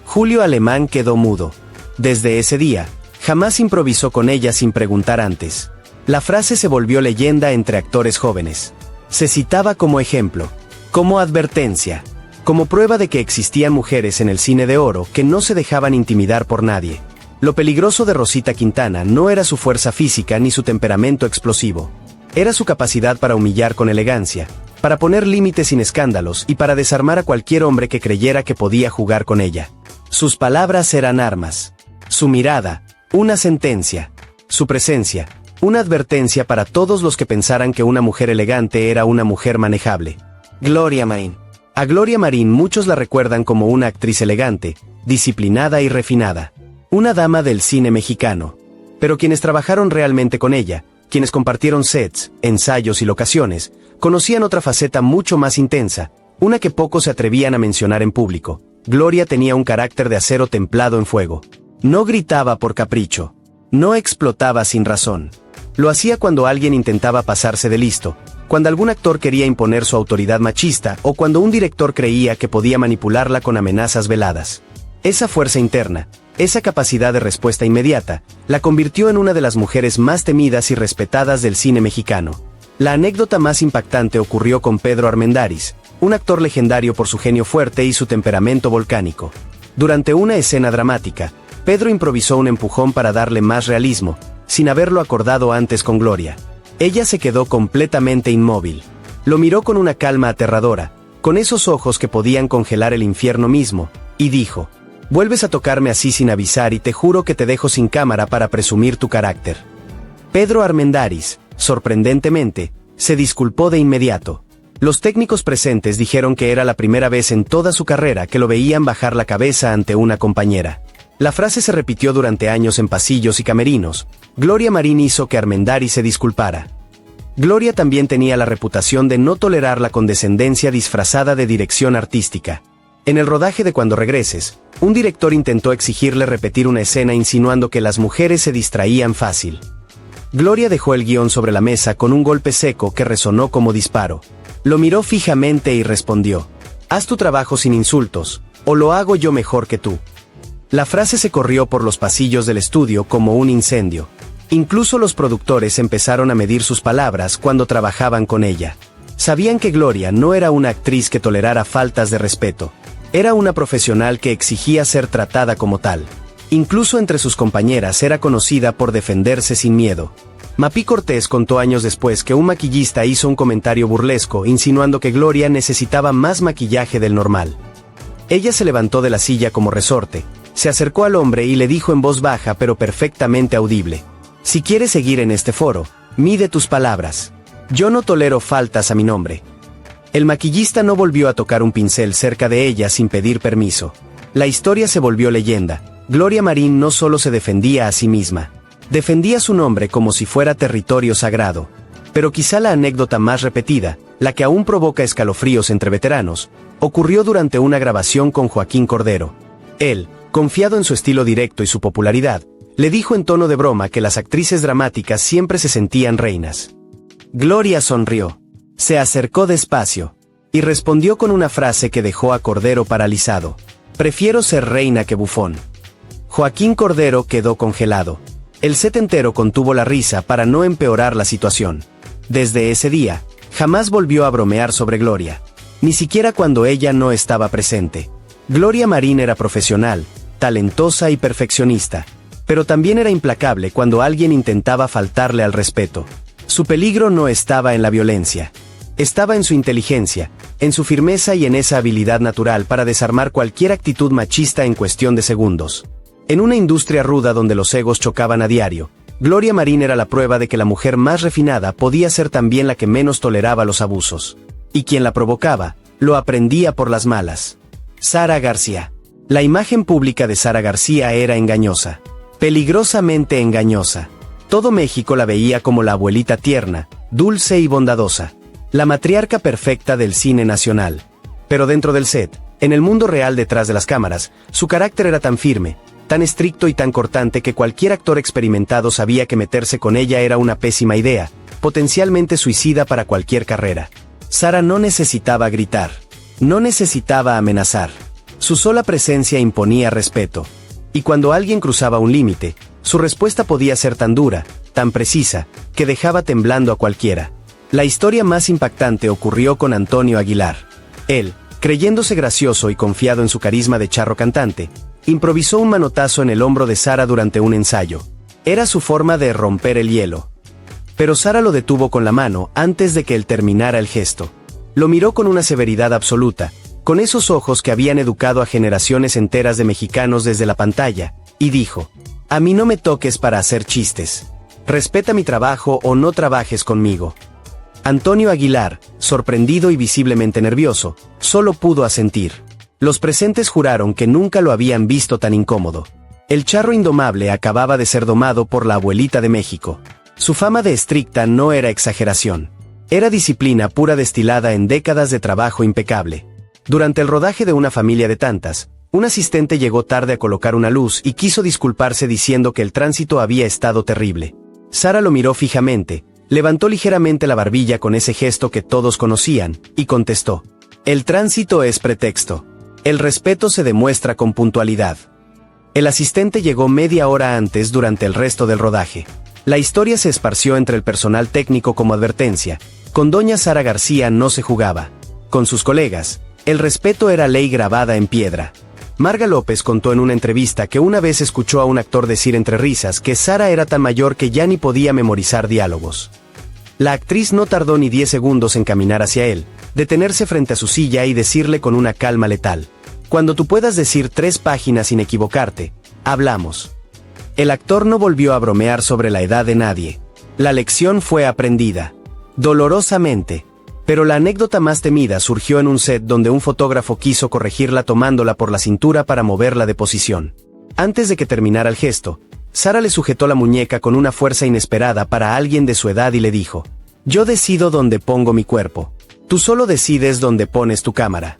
Speaker 1: Julio Alemán quedó mudo. Desde ese día, jamás improvisó con ella sin preguntar antes. La frase se volvió leyenda entre actores jóvenes. Se citaba como ejemplo, como advertencia, como prueba de que existían mujeres en el cine de oro que no se dejaban intimidar por nadie. Lo peligroso de Rosita Quintana no era su fuerza física ni su temperamento explosivo. Era su capacidad para humillar con elegancia, para poner límites sin escándalos y para desarmar a cualquier hombre que creyera que podía jugar con ella. Sus palabras eran armas. Su mirada, una sentencia. Su presencia, una advertencia para todos los que pensaran que una mujer elegante era una mujer manejable. Gloria Marín. A Gloria Marín muchos la recuerdan como una actriz elegante, disciplinada y refinada. Una dama del cine mexicano. Pero quienes trabajaron realmente con ella, quienes compartieron sets, ensayos y locaciones, conocían otra faceta mucho más intensa, una que pocos se atrevían a mencionar en público. Gloria tenía un carácter de acero templado en fuego. No gritaba por capricho. No explotaba sin razón. Lo hacía cuando alguien intentaba pasarse de listo, cuando algún actor quería imponer su autoridad machista o cuando un director creía que podía manipularla con amenazas veladas. Esa fuerza interna, esa capacidad de respuesta inmediata, la convirtió en una de las mujeres más temidas y respetadas del cine mexicano. La anécdota más impactante ocurrió con Pedro Armendáriz, un actor legendario por su genio fuerte y su temperamento volcánico. Durante una escena dramática, Pedro improvisó un empujón para darle más realismo, sin haberlo acordado antes con Gloria. Ella se quedó completamente inmóvil. Lo miró con una calma aterradora, con esos ojos que podían congelar el infierno mismo, y dijo: vuelves a tocarme así sin avisar y te juro que te dejo sin cámara para presumir tu carácter. Pedro Armendáriz, sorprendentemente, se disculpó de inmediato. Los técnicos presentes dijeron que era la primera vez en toda su carrera que lo veían bajar la cabeza ante una compañera. La frase se repitió durante años en pasillos y camerinos. Gloria Marín hizo que Armendáriz se disculpara. Gloria también tenía la reputación de no tolerar la condescendencia disfrazada de dirección artística. En el rodaje de Cuando regreses, un director intentó exigirle repetir una escena insinuando que las mujeres se distraían fácil. Gloria dejó el guión sobre la mesa con un golpe seco que resonó como disparo. Lo miró fijamente y respondió: haz tu trabajo sin insultos, o lo hago yo mejor que tú. La frase se corrió por los pasillos del estudio como un incendio. Incluso los productores empezaron a medir sus palabras cuando trabajaban con ella. Sabían que Gloria no era una actriz que tolerara faltas de respeto. Era una profesional que exigía ser tratada como tal. Incluso entre sus compañeras era conocida por defenderse sin miedo. Mapí Cortés contó años después que un maquillista hizo un comentario burlesco insinuando que Gloria necesitaba más maquillaje del normal. Ella se levantó de la silla como resorte, se acercó al hombre y le dijo en voz baja pero perfectamente audible: si quieres seguir en este foro, mide tus palabras. Yo no tolero faltas a mi nombre. El maquillista no volvió a tocar un pincel cerca de ella sin pedir permiso. La historia se volvió leyenda. Gloria Marín no solo se defendía a sí misma, defendía su nombre como si fuera territorio sagrado. Pero quizá la anécdota más repetida, la que aún provoca escalofríos entre veteranos, ocurrió durante una grabación con Joaquín Cordero. Él, confiado en su estilo directo y su popularidad, le dijo en tono de broma que las actrices dramáticas siempre se sentían reinas. Gloria sonrió, se acercó despacio, y respondió con una frase que dejó a Cordero paralizado: prefiero ser reina que bufón. Joaquín Cordero quedó congelado. El set entero contuvo la risa para no empeorar la situación. Desde ese día, jamás volvió a bromear sobre Gloria, ni siquiera cuando ella no estaba presente. Gloria Marín era profesional, talentosa y perfeccionista, pero también era implacable cuando alguien intentaba faltarle al respeto. Su peligro no estaba en la violencia. Estaba en su inteligencia, en su firmeza y en esa habilidad natural para desarmar cualquier actitud machista en cuestión de segundos. En una industria ruda donde los egos chocaban a diario, Gloria Marín era la prueba de que la mujer más refinada podía ser también la que menos toleraba los abusos. Y quien la provocaba, lo aprendía por las malas. Sara García. La imagen pública de Sara García era engañosa. Peligrosamente engañosa. Todo México la veía como la abuelita tierna, dulce y bondadosa. La matriarca perfecta del cine nacional. Pero dentro del set, en el mundo real detrás de las cámaras, su carácter era tan firme, tan estricto y tan cortante que cualquier actor experimentado sabía que meterse con ella era una pésima idea, potencialmente suicida para cualquier carrera. Sara no necesitaba gritar. No necesitaba amenazar. Su sola presencia imponía respeto. Y cuando alguien cruzaba un límite, su respuesta podía ser tan dura, tan precisa, que dejaba temblando a cualquiera. La historia más impactante ocurrió con Antonio Aguilar. Él, creyéndose gracioso y confiado en su carisma de charro cantante, improvisó un manotazo en el hombro de Sara durante un ensayo. Era su forma de romper el hielo. Pero Sara lo detuvo con la mano antes de que él terminara el gesto. Lo miró con una severidad absoluta, con esos ojos que habían educado a generaciones enteras de mexicanos desde la pantalla, y dijo: «A mí no me toques para hacer chistes. Respeta mi trabajo o no trabajes conmigo». Antonio Aguilar, sorprendido y visiblemente nervioso, solo pudo asentir. Los presentes juraron que nunca lo habían visto tan incómodo. El charro indomable acababa de ser domado por la abuelita de México. Su fama de estricta no era exageración. Era disciplina pura destilada en décadas de trabajo impecable. Durante el rodaje de Una familia de tantas, un asistente llegó tarde a colocar una luz y quiso disculparse diciendo que el tránsito había estado terrible. Sara lo miró fijamente, levantó ligeramente la barbilla con ese gesto que todos conocían, y contestó: «El tránsito es pretexto. El respeto se demuestra con puntualidad». El asistente llegó media hora antes durante el resto del rodaje. La historia se esparció entre el personal técnico como advertencia. Con doña Sara García no se jugaba. Con sus colegas, el respeto era ley grabada en piedra. Marga López contó en una entrevista que una vez escuchó a un actor decir entre risas que Sara era tan mayor que ya ni podía memorizar diálogos. La actriz no tardó ni 10 segundos en caminar hacia él, detenerse frente a su silla y decirle con una calma letal: «Cuando tú puedas decir 3 páginas sin equivocarte, hablamos». El actor no volvió a bromear sobre la edad de nadie. La lección fue aprendida. Dolorosamente. Pero la anécdota más temida surgió en un set donde un fotógrafo quiso corregirla tomándola por la cintura para moverla de posición. Antes de que terminara el gesto, Sara le sujetó la muñeca con una fuerza inesperada para alguien de su edad y le dijo: «Yo decido dónde pongo mi cuerpo. Tú solo decides dónde pones tu cámara».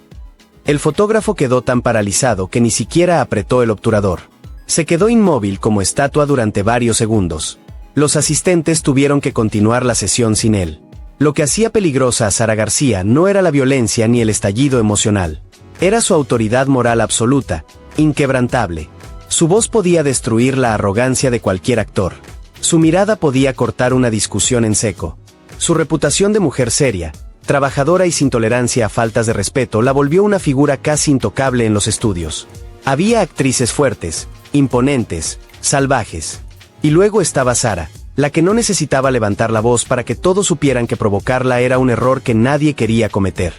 Speaker 1: El fotógrafo quedó tan paralizado que ni siquiera apretó el obturador. Se quedó inmóvil como estatua durante varios segundos. Los asistentes tuvieron que continuar la sesión sin él. Lo que hacía peligrosa a Sara García no era la violencia ni el estallido emocional. Era su autoridad moral absoluta, inquebrantable. Su voz podía destruir la arrogancia de cualquier actor. Su mirada podía cortar una discusión en seco. Su reputación de mujer seria, trabajadora y sin tolerancia a faltas de respeto la volvió una figura casi intocable en los estudios. Había actrices fuertes, imponentes, salvajes. Y luego estaba Sara, la que no necesitaba levantar la voz para que todos supieran que provocarla era un error que nadie quería cometer.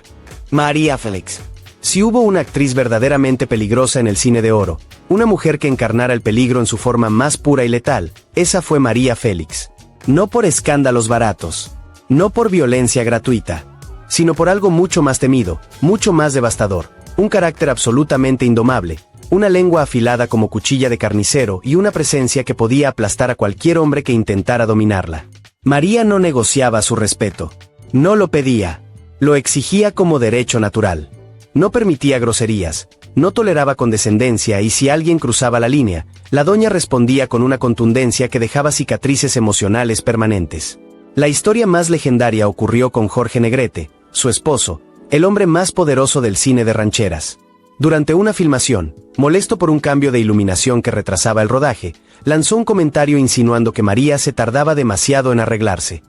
Speaker 1: María Félix. Si hubo una actriz verdaderamente peligrosa en el cine de oro, una mujer que encarnara el peligro en su forma más pura y letal, esa fue María Félix. No por escándalos baratos, no por violencia gratuita, sino por algo mucho más temido, mucho más devastador, un carácter absolutamente indomable, una lengua afilada como cuchilla de carnicero y una presencia que podía aplastar a cualquier hombre que intentara dominarla. María no negociaba su respeto. No lo pedía. Lo exigía como derecho natural. No permitía groserías, no toleraba condescendencia y si alguien cruzaba la línea, la doña respondía con una contundencia que dejaba cicatrices emocionales permanentes. La historia más legendaria ocurrió con Jorge Negrete, su esposo, el hombre más poderoso del cine de rancheras. Durante una filmación, molesto por un cambio de iluminación que retrasaba el rodaje, lanzó un comentario insinuando que María se tardaba demasiado en arreglarse.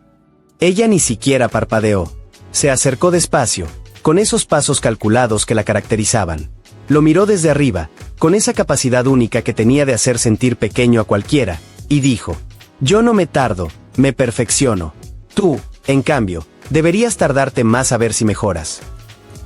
Speaker 1: Ella ni siquiera parpadeó. Se acercó despacio, con esos pasos calculados que la caracterizaban. Lo miró desde arriba, con esa capacidad única que tenía de hacer sentir pequeño a cualquiera, y dijo: «Yo no me tardo, me perfecciono». Tú, en cambio, deberías tardarte más a ver si mejoras.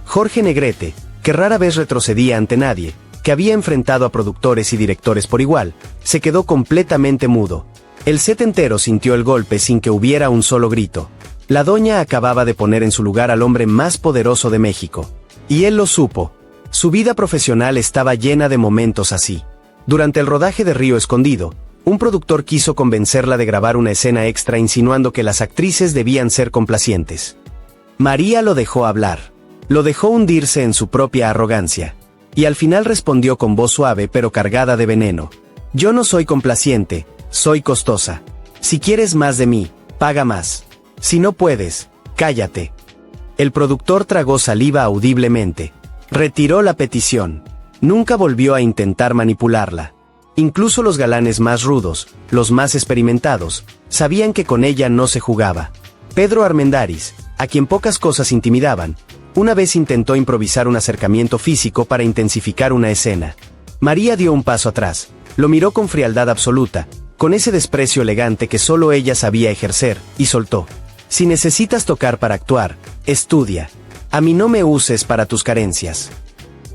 Speaker 1: Jorge Negrete, que rara vez retrocedía ante nadie, que había enfrentado a productores y directores por igual, se quedó completamente mudo. El set entero sintió el golpe sin que hubiera un solo grito. La doña acababa de poner en su lugar al hombre más poderoso de México. Y él lo supo. Su vida profesional estaba llena de momentos así. Durante el rodaje de Río Escondido, un productor quiso convencerla de grabar una escena extra insinuando que las actrices debían ser complacientes. María lo dejó hablar. Lo dejó hundirse en su propia arrogancia. Y al final respondió con voz suave pero cargada de veneno. Yo no soy complaciente, soy costosa. Si quieres más de mí, paga más. Si no puedes, cállate. El productor tragó saliva audiblemente. Retiró la petición. Nunca volvió a intentar manipularla. Incluso los galanes más rudos, los más experimentados, sabían que con ella no se jugaba. Pedro Armendáriz, a quien pocas cosas intimidaban, una vez intentó improvisar un acercamiento físico para intensificar una escena. María dio un paso atrás, lo miró con frialdad absoluta, con ese desprecio elegante que solo ella sabía ejercer, y soltó. Si necesitas tocar para actuar, estudia. A mí no me uses para tus carencias.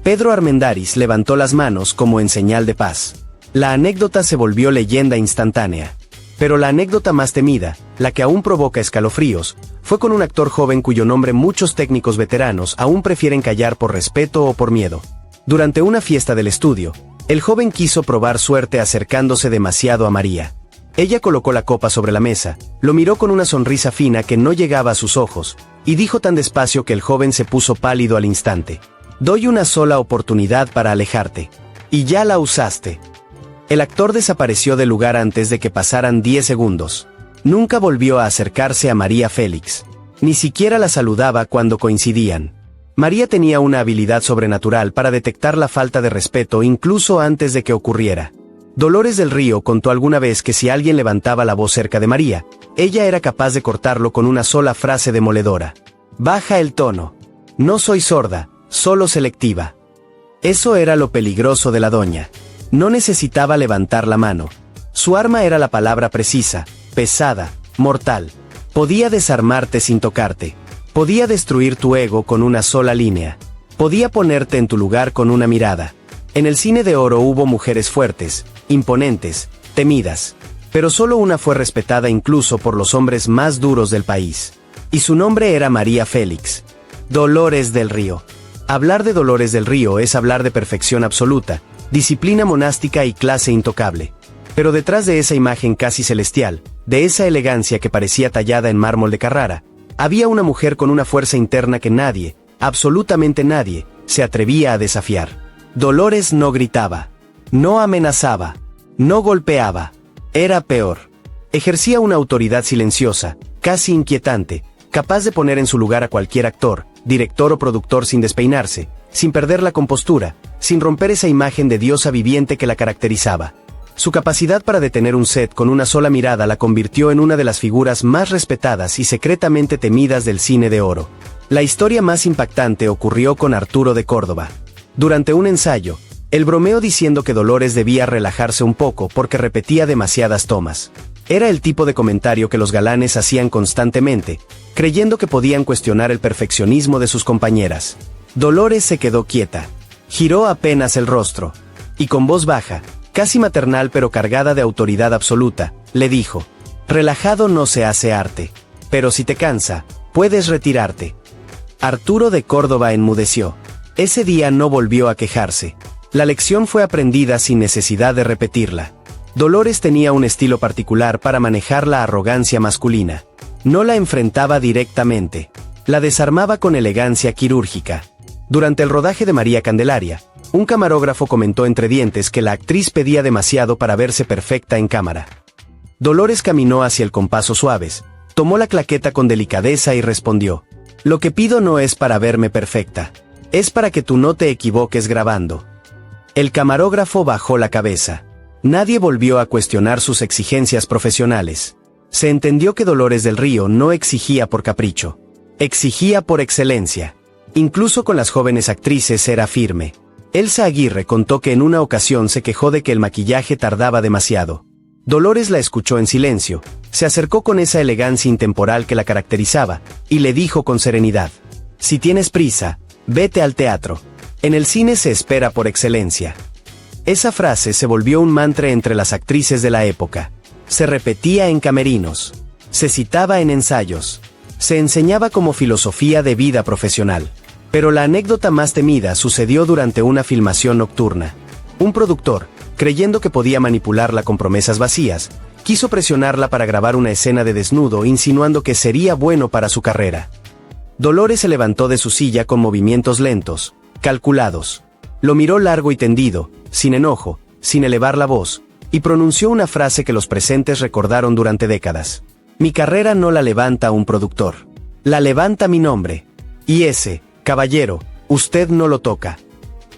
Speaker 1: Pedro Armendáriz levantó las manos como en señal de paz. La anécdota se volvió leyenda instantánea. Pero la anécdota más temida, la que aún provoca escalofríos, fue con un actor joven cuyo nombre muchos técnicos veteranos aún prefieren callar por respeto o por miedo. Durante una fiesta del estudio, el joven quiso probar suerte acercándose demasiado a María. Ella colocó la copa sobre la mesa, lo miró con una sonrisa fina que no llegaba a sus ojos, y dijo tan despacio que el joven se puso pálido al instante. Doy una sola oportunidad para alejarte. Y ya la usaste. El actor desapareció del lugar antes de que pasaran 10 segundos. Nunca volvió a acercarse a María Félix. Ni siquiera la saludaba cuando coincidían. María tenía una habilidad sobrenatural para detectar la falta de respeto incluso antes de que ocurriera. Dolores del Río contó alguna vez que si alguien levantaba la voz cerca de María, ella era capaz de cortarlo con una sola frase demoledora. Baja el tono. No soy sorda, solo selectiva. Eso era lo peligroso de la doña. No necesitaba levantar la mano. Su arma era la palabra precisa, pesada, mortal. Podía desarmarte sin tocarte. Podía destruir tu ego con una sola línea. Podía ponerte en tu lugar con una mirada. En el cine de oro hubo mujeres fuertes, imponentes, temidas. Pero solo una fue respetada incluso por los hombres más duros del país. Y su nombre era María Félix. Dolores del Río. Hablar de Dolores del Río es hablar de perfección absoluta, disciplina monástica y clase intocable. Pero detrás de esa imagen casi celestial, de esa elegancia que parecía tallada en mármol de Carrara, había una mujer con una fuerza interna que nadie, absolutamente nadie, se atrevía a desafiar. Dolores no gritaba, no amenazaba, no golpeaba, era peor. Ejercía una autoridad silenciosa, casi inquietante, capaz de poner en su lugar a cualquier actor, director o productor sin despeinarse, sin perder la compostura, sin romper esa imagen de diosa viviente que la caracterizaba. Su capacidad para detener un set con una sola mirada la convirtió en una de las figuras más respetadas y secretamente temidas del cine de oro. La historia más impactante ocurrió con Arturo de Córdoba. Durante un ensayo, él bromeó diciendo que Dolores debía relajarse un poco porque repetía demasiadas tomas. Era el tipo de comentario que los galanes hacían constantemente, creyendo que podían cuestionar el perfeccionismo de sus compañeras. Dolores se quedó quieta. Giró apenas el rostro. Y con voz baja, casi maternal pero cargada de autoridad absoluta, le dijo: relajado no se hace arte. Pero si te cansa, puedes retirarte. Arturo de Córdoba enmudeció. Ese día no volvió a quejarse. La lección fue aprendida sin necesidad de repetirla. Dolores tenía un estilo particular para manejar la arrogancia masculina. No la enfrentaba directamente. La desarmaba con elegancia quirúrgica. Durante el rodaje de María Candelaria, un camarógrafo comentó entre dientes que la actriz pedía demasiado para verse perfecta en cámara. Dolores caminó hacia el compaso suaves, tomó la claqueta con delicadeza y respondió: lo que pido no es para verme perfecta. Es para que tú no te equivoques grabando. El camarógrafo bajó la cabeza. Nadie volvió a cuestionar sus exigencias profesionales. Se entendió que Dolores del Río no exigía por capricho. Exigía por excelencia. Incluso con las jóvenes actrices era firme. Elsa Aguirre contó que en una ocasión se quejó de que el maquillaje tardaba demasiado. Dolores la escuchó en silencio, se acercó con esa elegancia intemporal que la caracterizaba, y le dijo con serenidad: si tienes prisa, vete al teatro. En el cine se espera por excelencia. Esa frase se volvió un mantra entre las actrices de la época. Se repetía en camerinos. Se citaba en ensayos. Se enseñaba como filosofía de vida profesional. Pero la anécdota más temida sucedió durante una filmación nocturna. Un productor, creyendo que podía manipularla con promesas vacías, quiso presionarla para grabar una escena de desnudo, insinuando que sería bueno para su carrera. Dolores se levantó de su silla con movimientos lentos, calculados. Lo miró largo y tendido, sin enojo, sin elevar la voz, y pronunció una frase que los presentes recordaron durante décadas. Mi carrera no la levanta un productor. La levanta mi nombre. Y ese, caballero, usted no lo toca.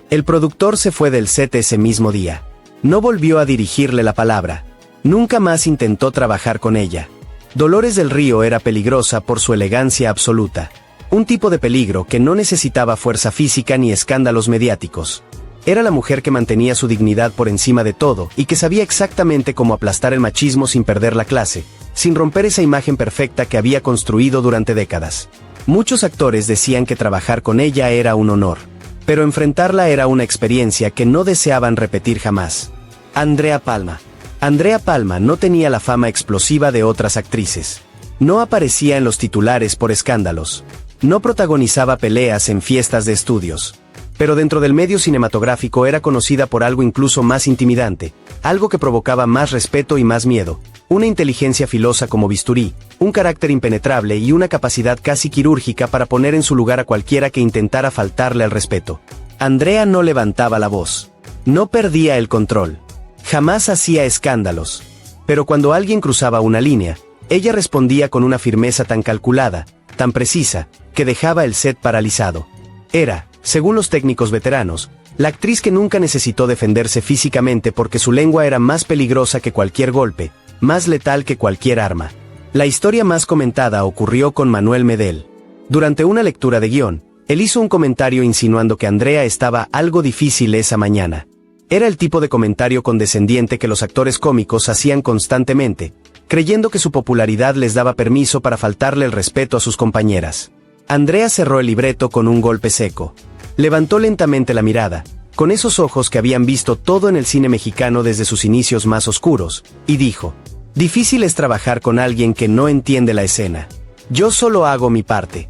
Speaker 1: El productor se fue del set ese mismo día. No volvió a dirigirle la palabra. Nunca más intentó trabajar con ella. Dolores del Río era peligrosa por su elegancia absoluta. Un tipo de peligro que no necesitaba fuerza física ni escándalos mediáticos. Era la mujer que mantenía su dignidad por encima de todo y que sabía exactamente cómo aplastar el machismo sin perder la clase, sin romper esa imagen perfecta que había construido durante décadas. Muchos actores decían que trabajar con ella era un honor, pero enfrentarla era una experiencia que no deseaban repetir jamás. Andrea Palma. Andrea Palma no tenía la fama explosiva de otras actrices. No aparecía en los titulares por escándalos. No protagonizaba peleas en fiestas de estudios. Pero dentro del medio cinematográfico era conocida por algo incluso más intimidante, algo que provocaba más respeto y más miedo, una inteligencia filosa como bisturí, un carácter impenetrable y una capacidad casi quirúrgica para poner en su lugar a cualquiera que intentara faltarle al respeto. Andrea no levantaba la voz. No perdía el control. Jamás hacía escándalos. Pero cuando alguien cruzaba una línea, ella respondía con una firmeza tan calculada, tan precisa, que dejaba el set paralizado. Era, según los técnicos veteranos, la actriz que nunca necesitó defenderse físicamente porque su lengua era más peligrosa que cualquier golpe, más letal que cualquier arma. La historia más comentada ocurrió con Manuel Medel. Durante una lectura de guión, él hizo un comentario insinuando que Andrea estaba algo difícil esa mañana. Era el tipo de comentario condescendiente que los actores cómicos hacían constantemente, creyendo que su popularidad les daba permiso para faltarle el respeto a sus compañeras. Andrea cerró el libreto con un golpe seco. Levantó lentamente la mirada, con esos ojos que habían visto todo en el cine mexicano desde sus inicios más oscuros, y dijo: difícil es trabajar con alguien que no entiende la escena. Yo solo hago mi parte.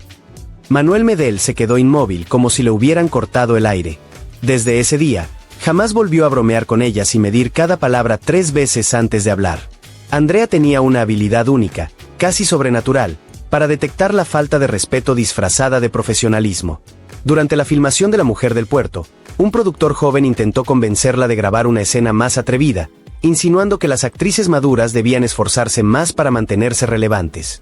Speaker 1: Manuel Medel se quedó inmóvil como si le hubieran cortado el aire. Desde ese día, jamás volvió a bromear con ellas y medir cada palabra 3 veces antes de hablar. Andrea tenía una habilidad única, casi sobrenatural, para detectar la falta de respeto disfrazada de profesionalismo. Durante la filmación de La Mujer del Puerto, un productor joven intentó convencerla de grabar una escena más atrevida, insinuando que las actrices maduras debían esforzarse más para mantenerse relevantes.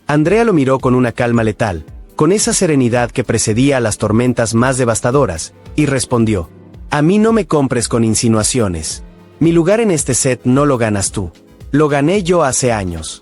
Speaker 1: Andrea lo miró con una calma letal, con esa serenidad que precedía a las tormentas más devastadoras, y respondió: a mí no me compres con insinuaciones. Mi lugar en este set no lo ganas tú. Lo gané yo hace años.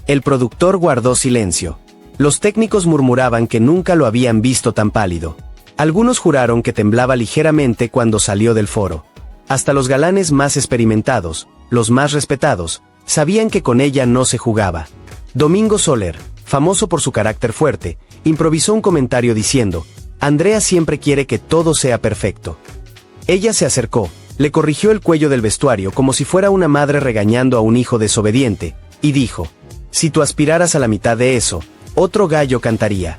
Speaker 1: El productor guardó silencio. Los técnicos murmuraban que nunca lo habían visto tan pálido. Algunos juraron que temblaba ligeramente cuando salió del foro. Hasta los galanes más experimentados, los más respetados, sabían que con ella no se jugaba. Domingo Soler, famoso por su carácter fuerte, improvisó un comentario diciendo: Andrea siempre quiere que todo sea perfecto. Ella se acercó, le corrigió el cuello del vestuario como si fuera una madre regañando a un hijo desobediente, y dijo: si tú aspiraras a la mitad de eso, otro gallo cantaría.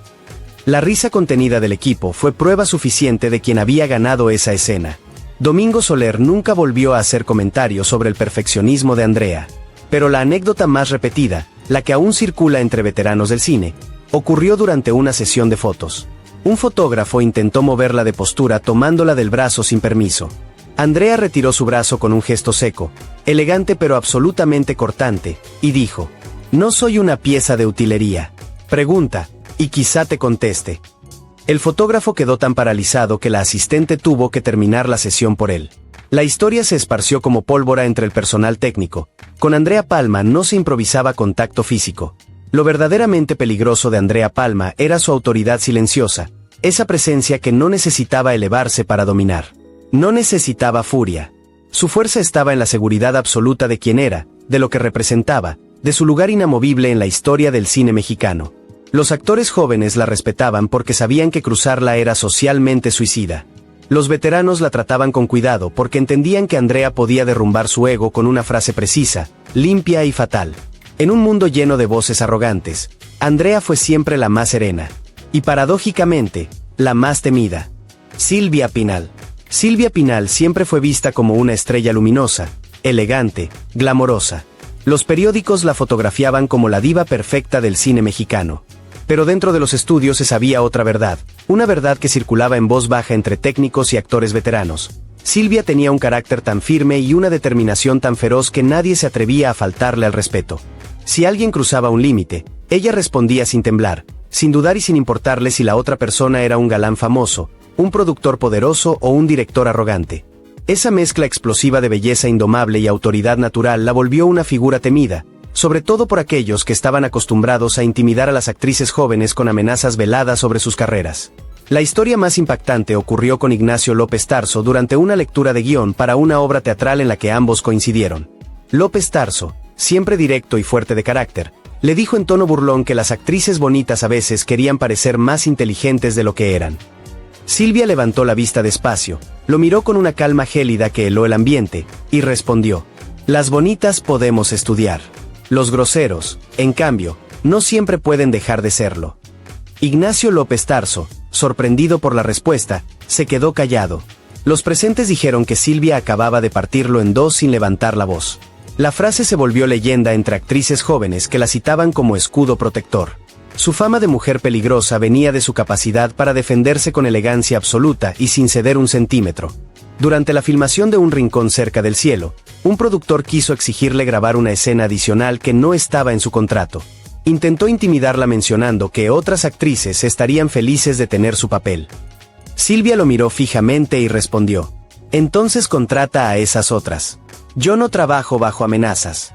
Speaker 1: La risa contenida del equipo fue prueba suficiente de quien había ganado esa escena. Domingo Soler nunca volvió a hacer comentarios sobre el perfeccionismo de Andrea. Pero la anécdota más repetida, la que aún circula entre veteranos del cine, ocurrió durante una sesión de fotos. Un fotógrafo intentó moverla de postura tomándola del brazo sin permiso. Andrea retiró su brazo con un gesto seco, elegante pero absolutamente cortante, y dijo: no soy una pieza de utilería. Pregunta, y quizá te conteste. El fotógrafo quedó tan paralizado que la asistente tuvo que terminar la sesión por él. La historia se esparció como pólvora entre el personal técnico. Con Andrea Palma no se improvisaba contacto físico. Lo verdaderamente peligroso de Andrea Palma era su autoridad silenciosa, esa presencia que no necesitaba elevarse para dominar. No necesitaba furia. Su fuerza estaba en la seguridad absoluta de quién era, de lo que representaba, de su lugar inamovible en la historia del cine mexicano. Los actores jóvenes la respetaban porque sabían que cruzarla era socialmente suicida. Los veteranos la trataban con cuidado porque entendían que Andrea podía derrumbar su ego con una frase precisa, limpia y fatal. En un mundo lleno de voces arrogantes, Andrea fue siempre la más serena. Y paradójicamente, la más temida. Silvia Pinal. Silvia Pinal siempre fue vista como una estrella luminosa, elegante, glamorosa. Los periódicos la fotografiaban como la diva perfecta del cine mexicano. Pero dentro de los estudios se sabía otra verdad, una verdad que circulaba en voz baja entre técnicos y actores veteranos. Silvia tenía un carácter tan firme y una determinación tan feroz que nadie se atrevía a faltarle al respeto. Si alguien cruzaba un límite, ella respondía sin temblar, sin dudar y sin importarle si la otra persona era un galán famoso, un productor poderoso o un director arrogante. Esa mezcla explosiva de belleza indomable y autoridad natural la volvió una figura temida, sobre todo por aquellos que estaban acostumbrados a intimidar a las actrices jóvenes con amenazas veladas sobre sus carreras. La historia más impactante ocurrió con Ignacio López Tarso durante una lectura de guión para una obra teatral en la que ambos coincidieron. López Tarso, siempre directo y fuerte de carácter, le dijo en tono burlón que las actrices bonitas a veces querían parecer más inteligentes de lo que eran. Silvia levantó la vista despacio, lo miró con una calma gélida que heló el ambiente, y respondió: «Las bonitas podemos estudiar. Los groseros, en cambio, no siempre pueden dejar de serlo». Ignacio López Tarso, sorprendido por la respuesta, se quedó callado. Los presentes dijeron que Silvia acababa de partirlo en dos sin levantar la voz. La frase se volvió leyenda entre actrices jóvenes que la citaban como escudo protector. Su fama de mujer peligrosa venía de su capacidad para defenderse con elegancia absoluta y sin ceder un centímetro. Durante la filmación de Un rincón cerca del cielo, un productor quiso exigirle grabar una escena adicional que no estaba en su contrato. Intentó intimidarla mencionando que otras actrices estarían felices de tener su papel. Silvia lo miró fijamente y respondió: «Entonces contrata a esas otras. Yo no trabajo bajo amenazas».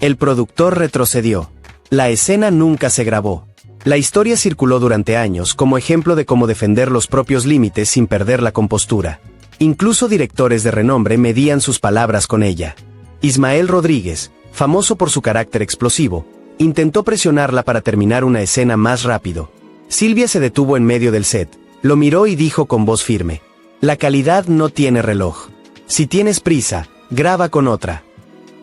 Speaker 1: El productor retrocedió. La escena nunca se grabó. La historia circuló durante años como ejemplo de cómo defender los propios límites sin perder la compostura. Incluso directores de renombre medían sus palabras con ella. Ismael Rodríguez, famoso por su carácter explosivo, intentó presionarla para terminar una escena más rápido. Silvia se detuvo en medio del set, lo miró y dijo con voz firme: «La calidad no tiene reloj. Si tienes prisa, graba con otra».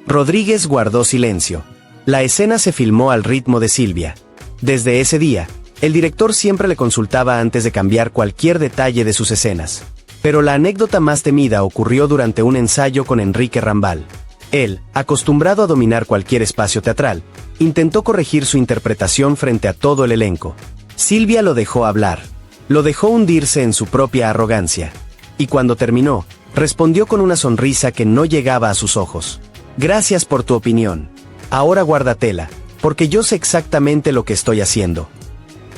Speaker 1: Rodríguez guardó silencio. La escena se filmó al ritmo de Silvia. Desde ese día, el director siempre le consultaba antes de cambiar cualquier detalle de sus escenas. Pero la anécdota más temida ocurrió durante un ensayo con Enrique Rambal. Él, acostumbrado a dominar cualquier espacio teatral, intentó corregir su interpretación frente a todo el elenco. Silvia lo dejó hablar. Lo dejó hundirse en su propia arrogancia. Y cuando terminó, respondió con una sonrisa que no llegaba a sus ojos: «Gracias por tu opinión. Ahora guárdatela, porque yo sé exactamente lo que estoy haciendo».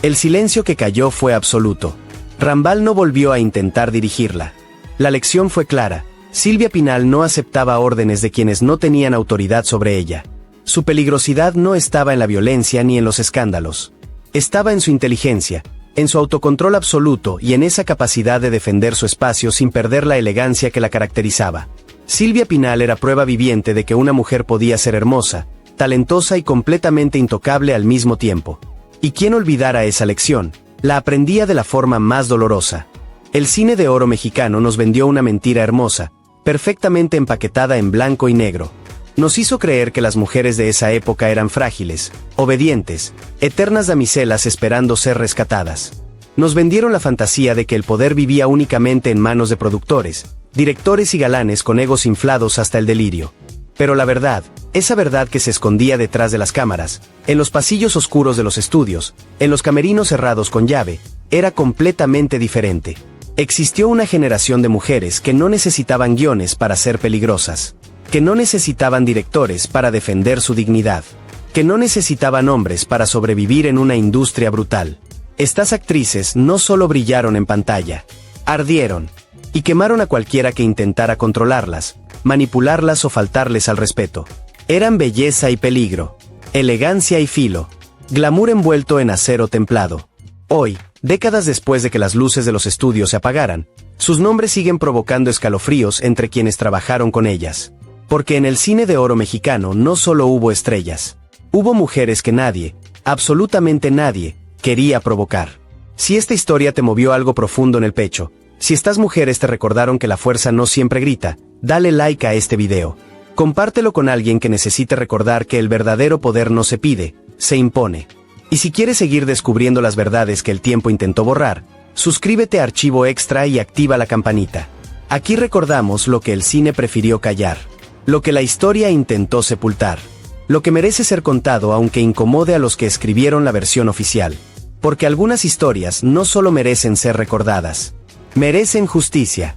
Speaker 1: El silencio que cayó fue absoluto. Rambal no volvió a intentar dirigirla. La lección fue clara: Silvia Pinal no aceptaba órdenes de quienes no tenían autoridad sobre ella. Su peligrosidad no estaba en la violencia ni en los escándalos. Estaba en su inteligencia, en su autocontrol absoluto y en esa capacidad de defender su espacio sin perder la elegancia que la caracterizaba. Silvia Pinal era prueba viviente de que una mujer podía ser hermosa, talentosa y completamente intocable al mismo tiempo. ¿Y quién olvidara esa lección? La aprendía de la forma más dolorosa. El cine de oro mexicano nos vendió una mentira hermosa, perfectamente empaquetada en blanco y negro. Nos hizo creer que las mujeres de esa época eran frágiles, obedientes, eternas damiselas esperando ser rescatadas. Nos vendieron la fantasía de que el poder vivía únicamente en manos de productores, directores y galanes con egos inflados hasta el delirio. Pero la verdad, esa verdad que se escondía detrás de las cámaras, en los pasillos oscuros de los estudios, en los camerinos cerrados con llave, era completamente diferente. Existió una generación de mujeres que no necesitaban guiones para ser peligrosas, que no necesitaban directores para defender su dignidad, que no necesitaban hombres para sobrevivir en una industria brutal. Estas actrices no solo brillaron en pantalla, ardieron, y quemaron a cualquiera que intentara controlarlas, manipularlas o faltarles al respeto. Eran belleza y peligro, elegancia y filo, glamour envuelto en acero templado. Hoy, décadas después de que las luces de los estudios se apagaran, sus nombres siguen provocando escalofríos entre quienes trabajaron con ellas. Porque en el cine de oro mexicano no solo hubo estrellas. Hubo mujeres que nadie, absolutamente nadie, quería provocar. Si esta historia te movió algo profundo en el pecho, si estas mujeres te recordaron que la fuerza no siempre grita, dale like a este video. Compártelo con alguien que necesite recordar que el verdadero poder no se pide, se impone. Y si quieres seguir descubriendo las verdades que el tiempo intentó borrar, suscríbete a Archivo Extra y activa la campanita. Aquí recordamos lo que el cine prefirió callar, lo que la historia intentó sepultar, lo que merece ser contado aunque incomode a los que escribieron la versión oficial. Porque algunas historias no solo merecen ser recordadas, merecen justicia.